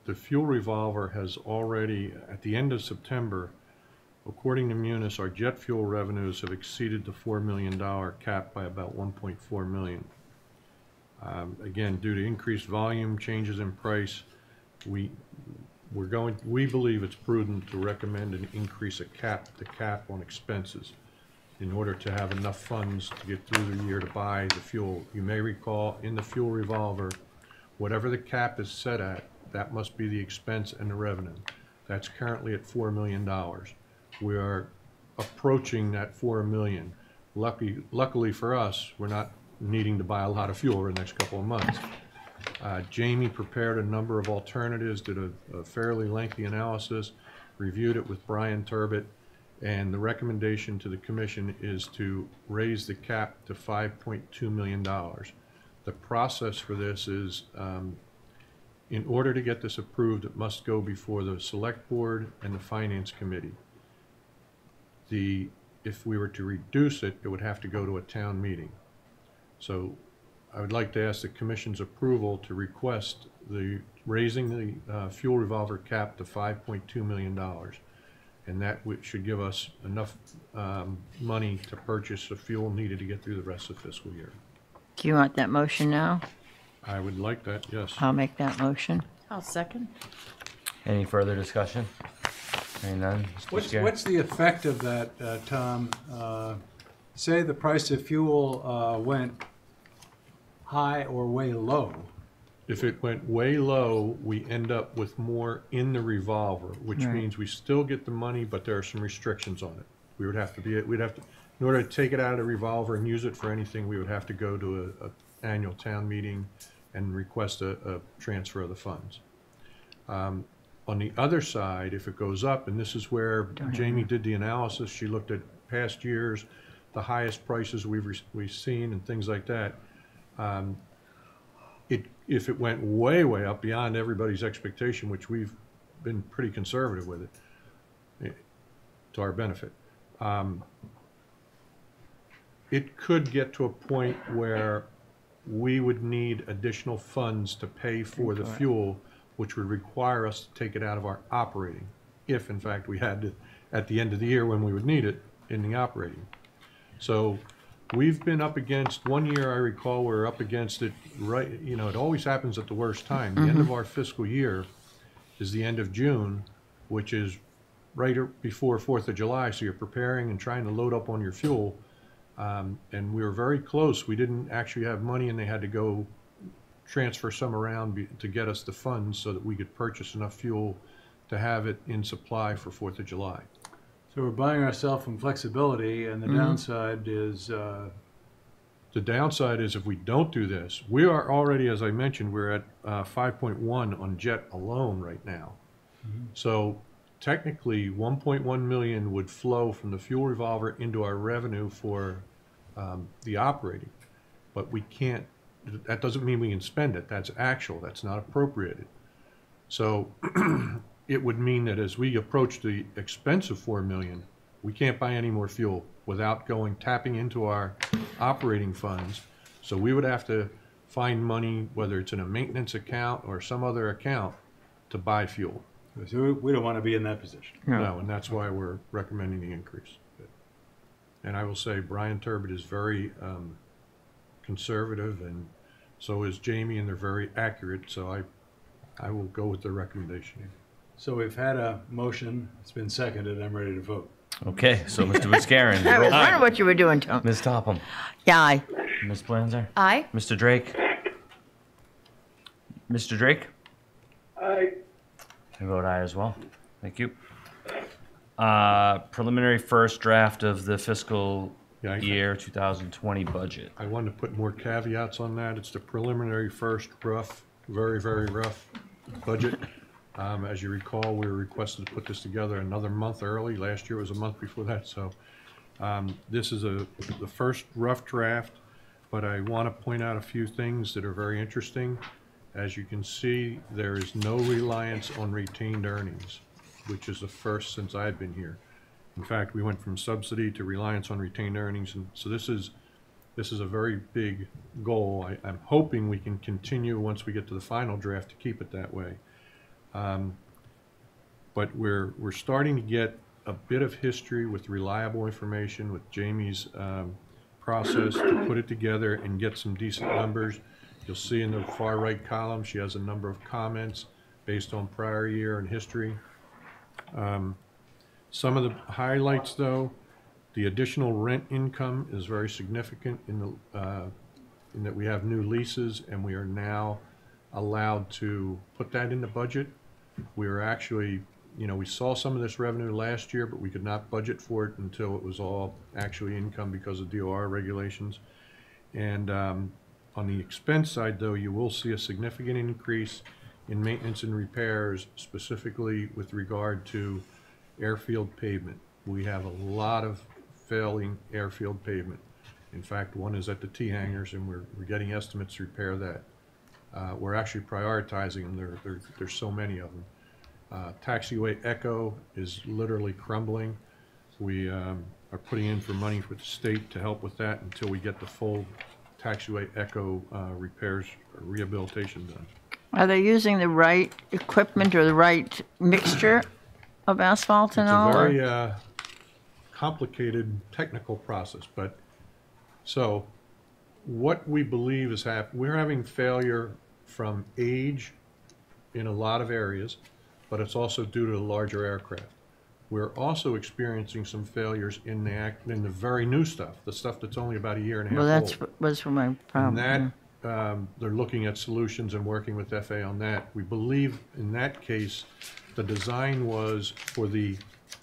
The fuel revolver has already, at the end of September, according to Munis, our jet fuel revenues have exceeded the $4 million cap by about $1.4 million. Again, due to increased volume, changes in price, we believe it's prudent to recommend an increase the cap on expenses in order to have enough funds to get through the year to buy the fuel. You may recall in the fuel revolver, whatever the cap is set at, that must be the expense and the revenue. That's currently at $4 million. We are approaching that $4 million. Luckily for us, we're not needing to buy a lot of fuel over the next couple of months. Jamie prepared a number of alternatives, did a fairly lengthy analysis, reviewed it with Brian Turbot, and the recommendation to the commission is to raise the cap to $5.2 million. The process for this is, in order to get this approved, it must go before the select board and the finance committee. If we were to reduce it, it would have to go to a town meeting. So I would like to ask the commission's approval to request raising the fuel revolver cap to $5.2 million. And that should give us enough money to purchase the fuel needed to get through the rest of the fiscal year. Do you want that motion now? I would like that, yes. I'll make that motion. I'll second. Any further discussion? Hearing none. Mr. Buscarin? What's the effect of that, Tom? Say the price of fuel went high or way low. if it went way low, we end up with more in the revolver, which Right. means we still get the money, but there are some restrictions on it. We'd have to, in order to take it out of the revolver and use it for anything, we would have to go to a annual town meeting and request a transfer of the funds. On the other side, if it goes up, and this is where Jamie did the analysis, she looked at past years, the highest prices we've seen and things like that. If it went way up beyond everybody's expectation, which we've been pretty conservative with it, to our benefit, it could get to a point where we would need additional funds to pay for the fuel, which would require us to take it out of our operating, if in fact we had to, at the end of the year when we would need it, in the operating. So we've been up against, one year I recall we were up against it, right, you know, it always happens at the worst time. The end of our fiscal year is the end of June, which is right before 4th of July, so you're preparing and trying to load up on your fuel. And we were very close. We didn't actually have money, and they had to go transfer some around to get us the funds so that we could purchase enough fuel to have it in supply for 4th of July. So we're buying ourselves some flexibility, and the downside is, The downside is if we don't do this, we are already, as I mentioned, we're at 5.1 on jet alone right now. So technically 1.1 million would flow from the fuel revolver into our revenue for the operating, but we can't, that doesn't mean we can spend it. That's actual, that's not appropriated. So it would mean that as we approach the expense of 4 million, we can't buy any more fuel without tapping into our operating funds. So we would have to find money, whether it's in a maintenance account or some other account, to buy fuel. so we don't want to be in that position. No, and that's why we're recommending the increase. And I will say Brian Turbot is very conservative, and so is Jamie, and they're very accurate, so I will go with their recommendation. So we've had a motion, it's been seconded, I'm ready to vote. Okay, so Mr. Viscarin. I was wondering what you were doing, Tom. Ms. Topham. Yeah, aye. Ms. Blanzer. Aye. Mr. Drake. Mr. Drake. I, I vote aye as well. Thank you. Preliminary first draft of the fiscal Yeah, year 2020 budget. I wanted to put more caveats on that. It's the preliminary first rough, very, very rough budget. As you recall, we were requested to put this together another month early. Last year was a month before that, so this is the first rough draft, but I want to point out a few things that are very interesting. As you can see, there is no reliance on retained earnings, which is the first since I've been here. In fact, we went from subsidy to reliance on retained earnings, and so this is a very big goal. I'm hoping we can continue once we get to the final draft to keep it that way. But we're starting to get a bit of history with reliable information, with Jamie's process to put it together and get some decent numbers. You'll see in the far right column, she has a number of comments based on prior year and history. Some of the highlights, though, the additional rent income is very significant in that we have new leases, and we are now allowed to put that in the budget. We were actually, we saw some of this revenue last year, but we could not budget for it until it was all actually income because of DOR regulations. And on the expense side, though, you will see a significant increase in maintenance and repairs, specifically with regard to airfield pavement. We have a lot of failing airfield pavement. In fact, one is at the T hangars, and we're getting estimates to repair that. We're actually prioritizing them. There's so many of them. Taxiway Echo is literally crumbling. We are putting in for money with the state to help with that until we get the full Taxiway Echo repairs or rehabilitation done. Are they using the right equipment or the right mixture of asphalt and all? It's a or- very complicated technical process, but so what we believe is happening, we're having failure from age in a lot of areas, but it's also due to the larger aircraft. We're also experiencing some failures in the very new stuff, the stuff that's only about a year and a half Well, old. that's was for my problem. And they're looking at solutions and working with FA on that. We believe in that case, the design was for the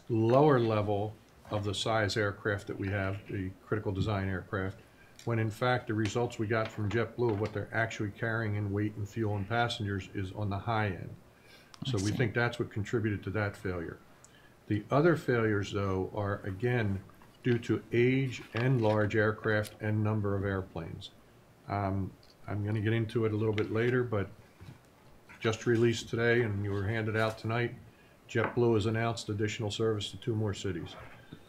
lower level of the size aircraft that we have, the critical design aircraft, when in fact the results we got from JetBlue, what they're actually carrying in weight and fuel and passengers, is on the high end. So we think that's what contributed to that failure. The other failures, though, are again due to age and large aircraft and number of airplanes. I'm going to get into it a little bit later, but just released today and you were handed out tonight, JetBlue has announced additional service to 2 more cities.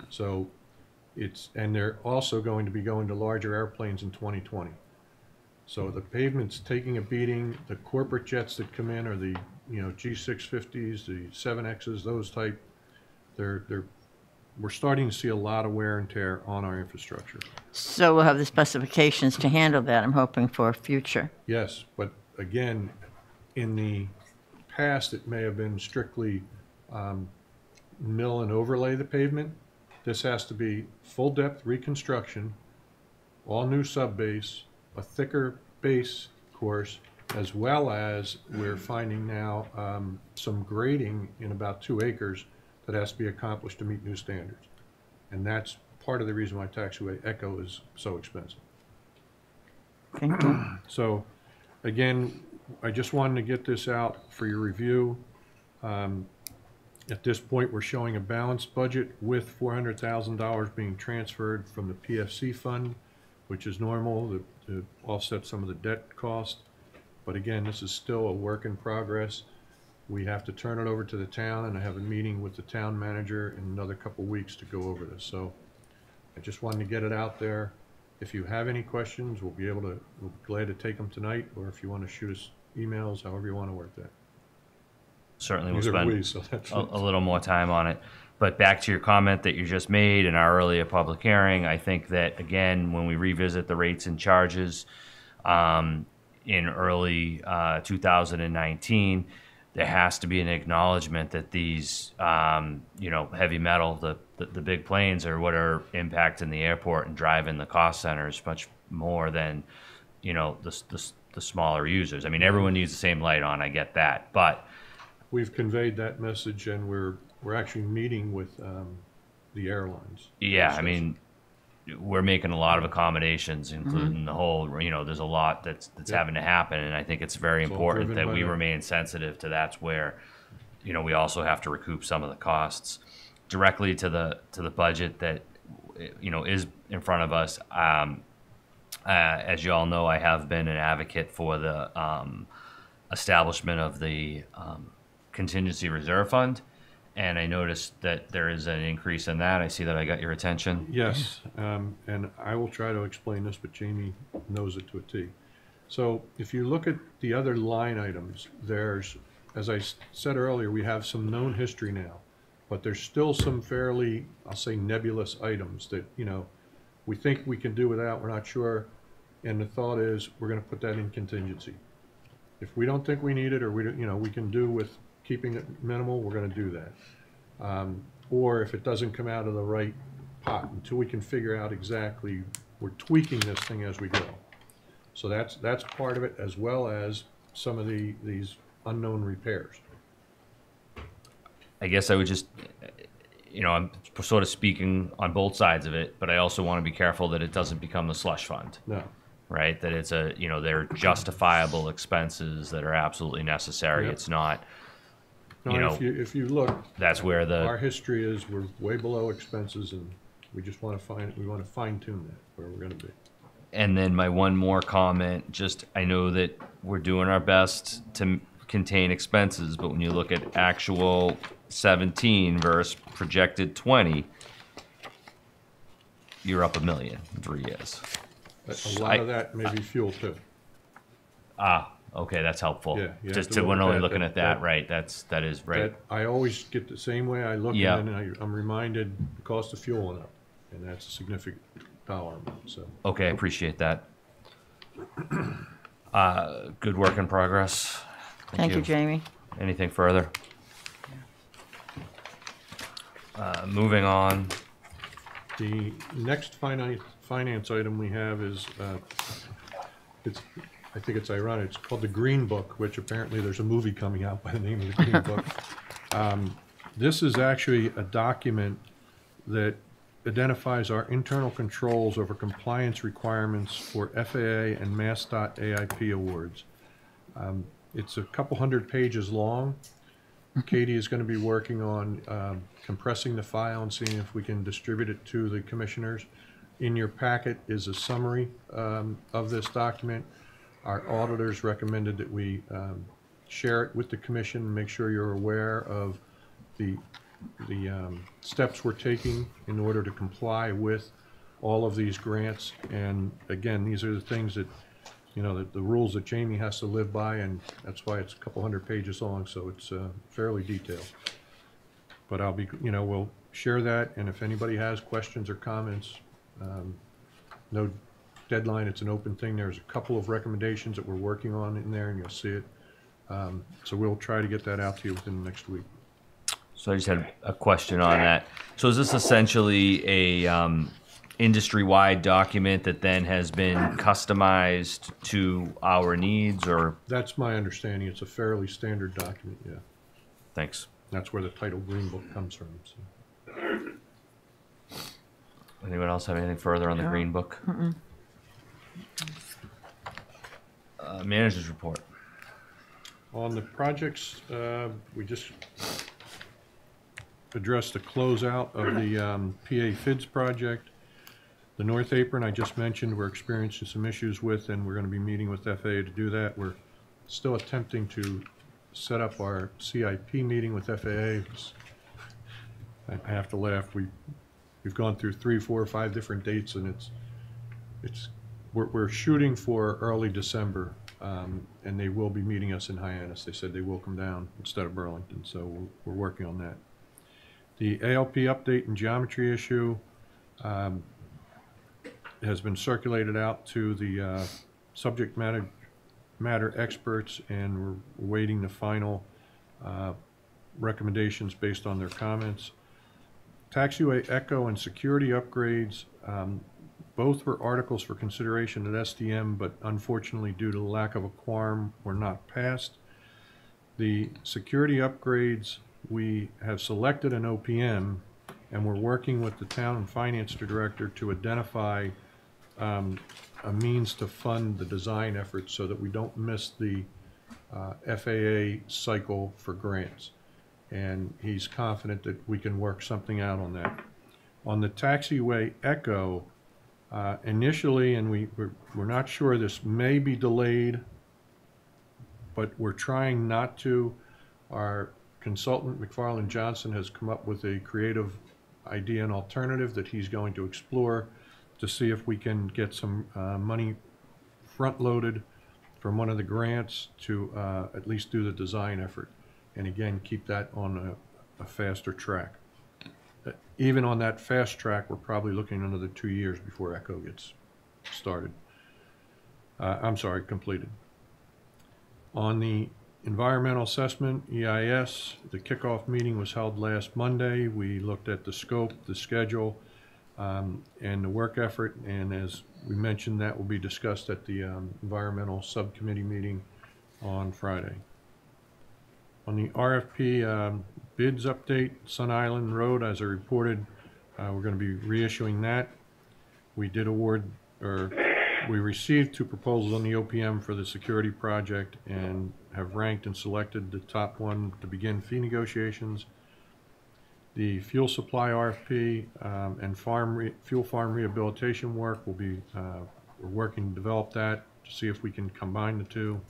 So and they're also going to be going to larger airplanes in 2020. So the pavement's taking a beating. The corporate jets that come in are the G650s, the 7Xs, those type. We're starting to see a lot of wear and tear on our infrastructure. So we'll have the specifications to handle that, I'm hoping, for future. Yes, but again, in the past, it may have been strictly mill and overlay the pavement. This has to be full depth reconstruction, all new subbase, a thicker base course, as well as we're finding now some grading in about 2 acres that has to be accomplished to meet new standards. And that's part of the reason why taxiway Echo is so expensive. Thank you. So again, I just wanted to get this out for your review. At this point, we're showing a balanced budget with $400,000 being transferred from the PFC fund, which is normal to offset some of the debt cost. But again, this is still a work in progress. We have to turn it over to the town, and I have a meeting with the town manager in another couple weeks to go over this. So I just wanted to get it out there. If you have any questions, we'll be glad to take them tonight, or if you want to shoot us emails, however you want to work that. Certainly we'll Neither spend we, so that's a little more time on it. But back to your comment that you just made in our earlier public hearing, I think that, again, when we revisit the rates and charges in early 2019, there has to be an acknowledgement that these, heavy metal, the big planes are what are impacting the airport and driving the cost centers much more than, the smaller users. I mean, everyone needs the same light on, I get that, but we've conveyed that message, and we're actually meeting with the airlines. yeah, I mean, we're making a lot of accommodations, including the whole, there's a lot that's having to happen, and I think it's very important that we remain sensitive to that's where, we also have to recoup some of the costs directly to the budget that, is in front of us. As you all know, I have been an advocate for the establishment of the contingency reserve fund, and I noticed that there is an increase in that. I see that I got your attention. Yes, and I will try to explain this, but Jamie knows it to a T. So if you look at the other line items, there's, as I said earlier, we have some known history now, but there's still some fairly, I'll say, nebulous items that, we think we can do without, we're not sure, and the thought is we're going to put that in contingency. If we don't think we need it, or we can do with keeping it minimal, we're going to do that. Or if it doesn't come out of the right pot, until we can figure out exactly, we're tweaking this thing as we go. So that's part of it, as well as some of these unknown repairs. I guess I would just, I'm sort of speaking on both sides of it, but I also want to be careful that it doesn't become the slush fund. No. Right? That it's they're justifiable expenses that are absolutely necessary. Yep. It's not, No, if you look, that's where our history is we're way below expenses, and we just want to fine tune that where we're going to be. And then my one more comment, just I know that we're doing our best to contain expenses, but when you look at actual 17 versus projected 20, you're up $1 million in 3 years. A lot of that may be fuel too. Okay, that's helpful. Yeah, you have just to when look only at looking that- at that, that- right? That is right. That I always get the same way I look Yeah. at it, and I'm reminded the cost of fuel went up, and that's a significant dollar amount. So Okay, I appreciate that. Good work in progress. Thank you, Jamie. Anything further? Moving on. the next finance item we have is I think it's ironic, it's called the Green Book, which apparently there's a movie coming out by the name of the Green Book. This is actually a document that identifies our internal controls over compliance requirements for FAA and MassDOT AIP awards. It's a couple hundred pages long. Katie is going to be working on compressing the file and seeing if we can distribute it to the commissioners. In your packet is a summary of this document. Our auditors recommended that we share it with the commission, make sure you're aware of the steps we're taking in order to comply with all of these grants. And again, these are the things that, you know, the rules that Jamie has to live by, and that's why it's a couple hundred pages long, so it's fairly detailed. But I'll be, you know, we'll share that, and if anybody has questions or comments, no deadline, it's an open thing. There's a couple of recommendations that we're working on in there, and you'll see it. So we'll try to get that out to you within the next week. So I just had a question on that. So is this essentially a industry-wide document that then has been customized to our needs, or? That's my understanding. It's a fairly standard document, yeah. Thanks. That's where the title Green Book comes from. So. Anyone else have anything further on the Green Book? Manager's report. On the projects, we just addressed the closeout of the PA FIDS project. The North Apron I just mentioned we're experiencing some issues with, and we're going to be meeting with FAA to do that. We're still attempting to set up our CIP meeting with FAA. I have to laugh. We've gone through 3, 4, 5 different dates, and we're shooting for early December, and they will be meeting us in Hyannis. They said they will come down instead of Burlington, so we're working on that. The ALP update and geometry issue has been circulated out to the subject matter experts, and we're awaiting the final recommendations based on their comments. Taxiway echo and security upgrades, both were articles for consideration at SDM, but unfortunately due to the lack of a quorum were not passed. The security upgrades, we have selected an OPM, and we're working with the town and finance director to identify a means to fund the design effort so that we don't miss the FAA cycle for grants. And he's confident that we can work something out on that. On the taxiway echo, initially, and we're not sure, this may be delayed, but we're trying not to. Our consultant, McFarland Johnson, has come up with a creative idea and alternative that he's going to explore to see if we can get some money front-loaded from one of the grants to at least do the design effort. And again, keep that on a faster track. Even on that fast track, we're probably looking another 2 years before ECHO gets started. Completed. On the environmental assessment, EIS, the kickoff meeting was held last Monday. We looked at the scope, the schedule, and the work effort, and as we mentioned, that will be discussed at the environmental subcommittee meeting on Friday. On the RFP bids update, Sun Island Road, as I reported, we're going to be reissuing that. We did award, or we received 2 proposals on the OPM for the security project and have ranked and selected the top one to begin fee negotiations. The fuel supply RFP and fuel farm rehabilitation work will be, we're working to develop that to see if we can combine the 2.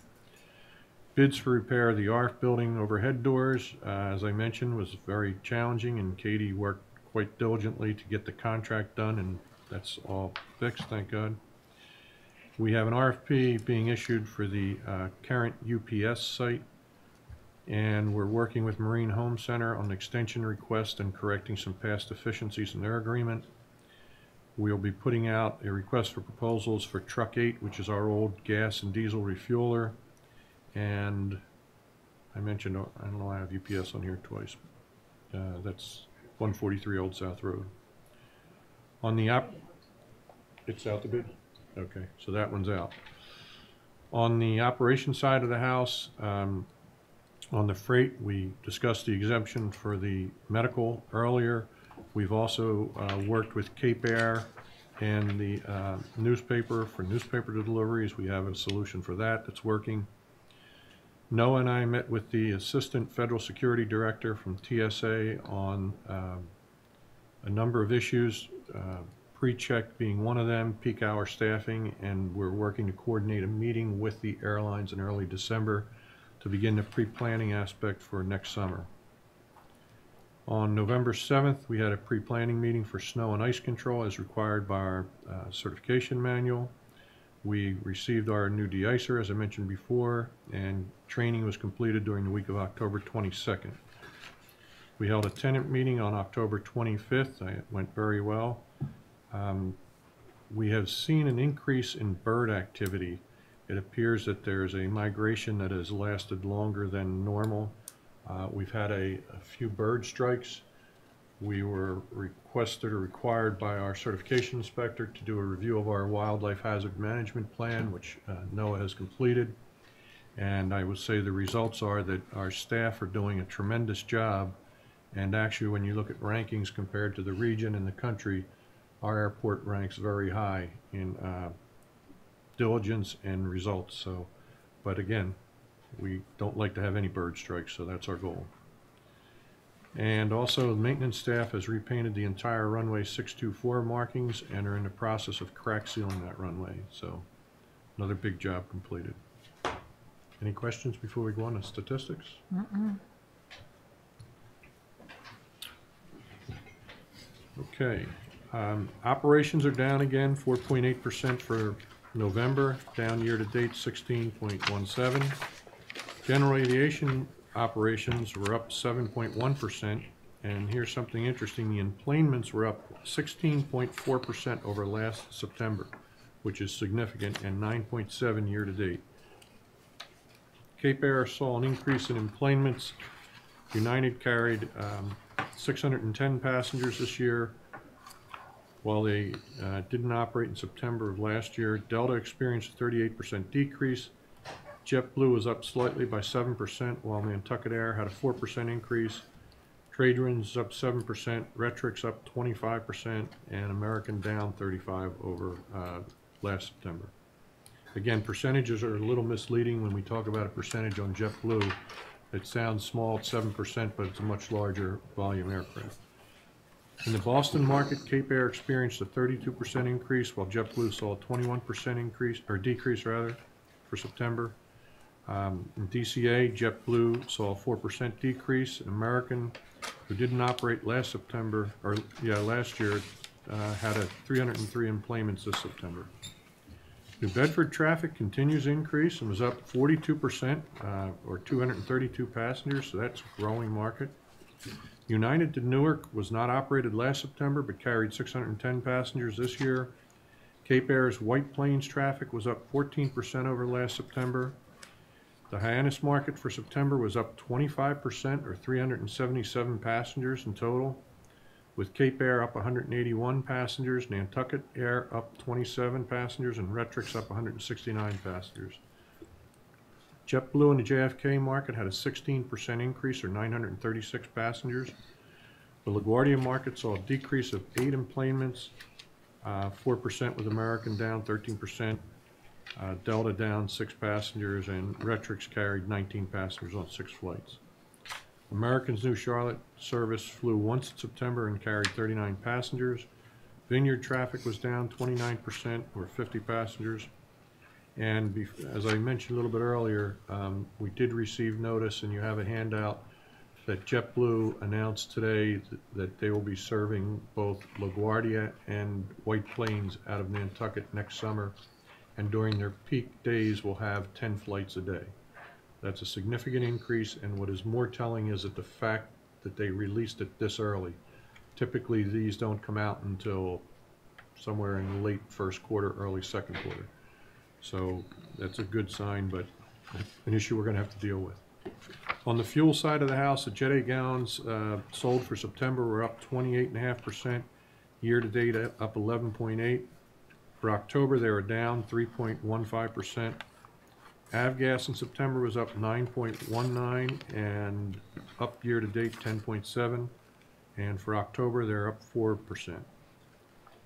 Bids for repair of the ARF building overhead doors, as I mentioned, was very challenging, and Katie worked quite diligently to get the contract done, and that's all fixed, thank God. We have an RFP being issued for the current UPS site, and we're working with Marine Home Center on an extension request and correcting some past deficiencies in their agreement. We'll be putting out a request for proposals for Truck 8, which is our old gas and diesel refueler. And I mentioned, I don't know, I have UPS on here twice. That's 143 Old South Road. On the it's out the bid? Okay, so that one's out. On the operation side of the house, on the freight, we discussed the exemption for the medical earlier. We've also worked with Cape Air and the newspaper for newspaper deliveries. We have a solution for that that's working. Noah and I met with the Assistant Federal Security Director from TSA on a number of issues, pre-check being one of them, peak hour staffing, and we're working to coordinate a meeting with the airlines in early December to begin the pre-planning aspect for next summer. On November 7th, we had a pre-planning meeting for snow and ice control as required by our certification manual. We received our new de-icer, as I mentioned before, and training was completed during the week of October 22nd. We held a tenant meeting on October 25th. It went very well. We have seen an increase in bird activity. It appears that there's a migration that has lasted longer than normal. We've had a few bird strikes. We were requested or required by our certification inspector to do a review of our wildlife hazard management plan, which NOAA has completed. And I would say the results are that our staff are doing a tremendous job. And actually, when you look at rankings compared to the region and the country, our airport ranks very high in diligence and results. So, but again, we don't like to have any bird strikes, so that's our goal. And also, the maintenance staff has repainted the entire runway 624 markings and are in the process of crack sealing that runway. So, another big job completed. Any questions before we go on to statistics? Okay. Operations are down again, 4.8% for November, down year-to-date 16.17. General aviation operations were up 7.1%, and here's something interesting. The enplanements were up 16.4% over last September, which is significant, and 9.7 year-to-date. Cape Air saw an increase in enplanements. United carried 610 passengers this year, while they didn't operate in September of last year. Delta experienced a 38% decrease. JetBlue was up slightly by 7%, while Nantucket Air had a 4% increase. Tradewinds up 7%, Retrix up 25%, and American down 35% over last September. Again, percentages are a little misleading when we talk about a percentage on JetBlue. It sounds small at 7%, but it's a much larger volume aircraft. In the Boston market, Cape Air experienced a 32% increase, while JetBlue saw a 21% increase, or decrease rather, for September. In DCA, JetBlue saw a 4% decrease. American, who didn't operate last year, had a 303 enplanements this September. New Bedford traffic continues to increase and was up 42%, or 232 passengers, so that's a growing market. United to Newark was not operated last September, but carried 610 passengers this year. Cape Air's White Plains traffic was up 14% over last September. The Hyannis market for September was up 25%, or 377 passengers in total, with Cape Air up 181 passengers, Nantucket Air up 27 passengers, and Retrix up 169 passengers. JetBlue in the JFK market had a 16% increase, or 936 passengers. The LaGuardia market saw a decrease of 8 enplanements, 4% with American down 13%, Delta down 6 passengers, and Retrix carried 19 passengers on 6 flights. American's New Charlotte service flew once in September and carried 39 passengers. Vineyard traffic was down 29%, or 50 passengers. And as I mentioned a little bit earlier, we did receive notice, and you have a handout, that JetBlue announced today that they will be serving both LaGuardia and White Plains out of Nantucket next summer, and during their peak days will have 10 flights a day. That's a significant increase, and what is more telling is that the fact that they released it this early. Typically these don't come out until somewhere in the late first quarter, early second quarter. So that's a good sign, but an issue we're going to have to deal with. On the fuel side of the house, the Jet A gallons sold for September were up 28.5%. Year to date up 11.8%. For October, they were down 3.15%. Avgas in September was up 9.19 and up year-to-date 10.7. And for October, they're up 4%.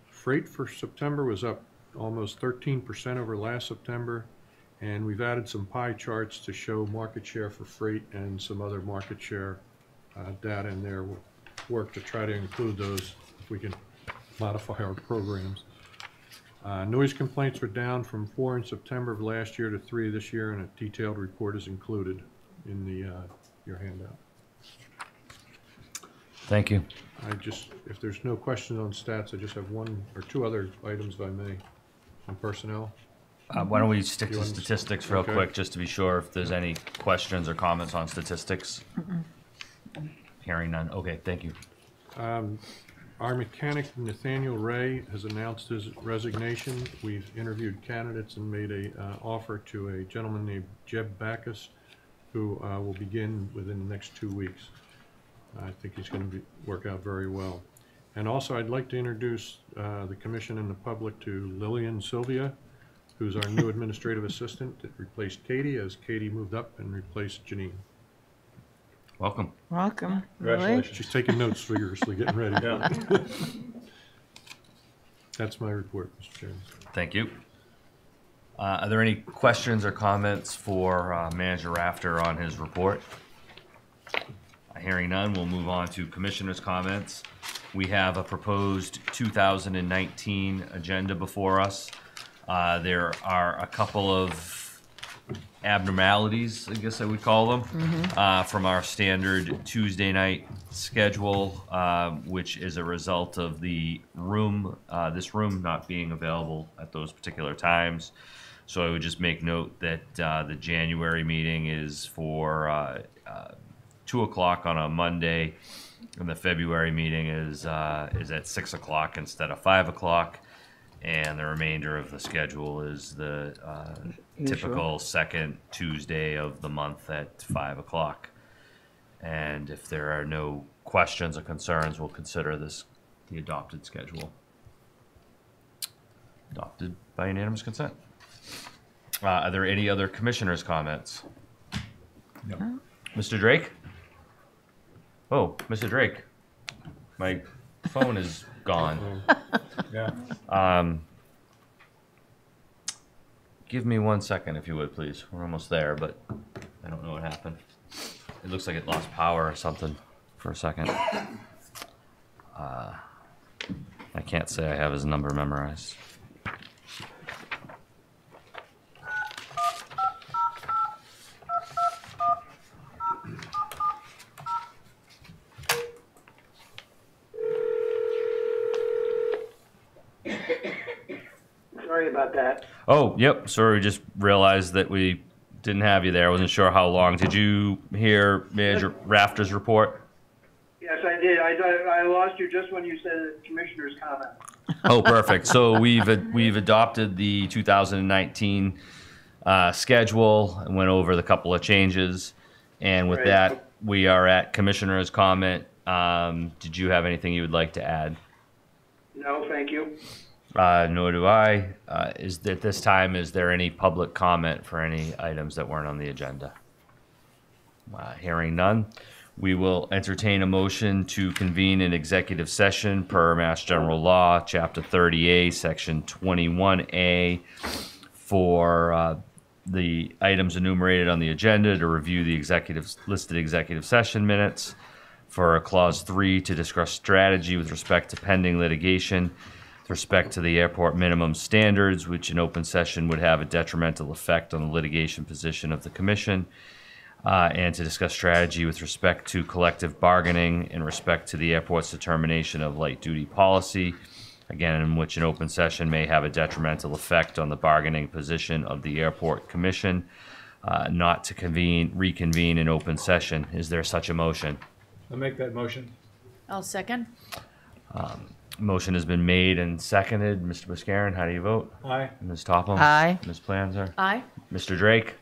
Freight for September was up almost 13% over last September. And we've added some pie charts to show market share for freight and some other market share data in there. We'll work to try to include those if we can modify our programs. Noise complaints were down from 4 in September of last year to 3 this year, and a detailed report is included in the your handout. Thank you. If there's no questions on stats, I just have 1 or 2 other items, if I may, on personnel. Why don't we stick to You statistics real okay. quick, just to be sure if there's any questions or comments on statistics? Hearing none. Okay, thank you. Our mechanic, Nathaniel Ray, has announced his resignation. We've interviewed candidates and made a offer to a gentleman named Jeb Backus, who will begin within the next 2 weeks. I think he's going to work out very well. And also, I'd like to introduce the commission and the public to Lillian Sylvia, who's our new administrative assistant that replaced Katie, as Katie moved up and replaced Janine. Welcome. Welcome. Congratulations. She's taking notes vigorously, getting ready. Yeah. That's my report, Mr. Chairman. Thank you. Are there any questions or comments for Manager Rafter on his report? Hearing none, we'll move on to Commissioner's comments. We have a proposed 2019 agenda before us. There are a couple of abnormalities, I guess I would call them, from our standard Tuesday night schedule, which is a result of the room, this room not being available at those particular times. So I would just make note that the January meeting is for 2 o'clock on a Monday, and the February meeting is at 6 o'clock instead of 5 o'clock. And the remainder of the schedule is the typical second Tuesday of the month at 5 o'clock. And if there are no questions or concerns, we'll consider this the adopted schedule. Adopted by unanimous consent. Are there any other commissioners' comments? No. Mr. Drake? Oh, Mr. Drake. My phone is gone. Yeah. Give me 1 second, if you would, please. We're almost there, but I don't know what happened. It looks like it lost power or something for a second. I can't say I have his number memorized. Sorry about that. Oh, yep. Sorry, we just realized that we didn't have you there. I wasn't sure how long. Did you hear Manager Rafter's report? Yes, I did. I lost you just when you said commissioner's comment. Oh, perfect. So we've adopted the 2019 schedule and went over the couple of changes. And with Great. that, we are at Commissioner's comment. Did you have anything you would like to add? No, thank you. Nor do I. At this time, is there any public comment for any items that weren't on the agenda? Hearing none, we will entertain a motion to convene an executive session per Mass General Law, Chapter 30A, Section 21A, for the items enumerated on the agenda to review the listed executive session minutes, for Clause 3 to discuss strategy with respect to pending litigation, with respect to the airport minimum standards, which in open session would have a detrimental effect on the litigation position of the commission, and to discuss strategy with respect to collective bargaining in respect to the airport's determination of light duty policy, again, in which an open session may have a detrimental effect on the bargaining position of the airport commission, not to reconvene in open session. Is there such a motion? I'll make that motion. I'll second. Motion has been made and seconded. Mr. Buscarin, how do you vote? Aye. Ms. Topham? Aye. Ms. Planzer? Aye. Mr. Drake?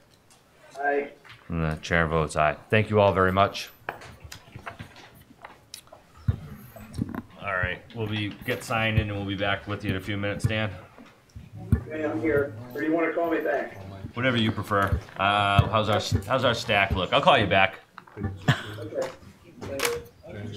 Aye. And the chair votes aye. Thank you all very much. All right, get signed in and we'll be back with you in a few minutes, Dan. Okay, I'm here. Or do you want to call me back? Whatever you prefer. How's our stack look? I'll call you back. Okay.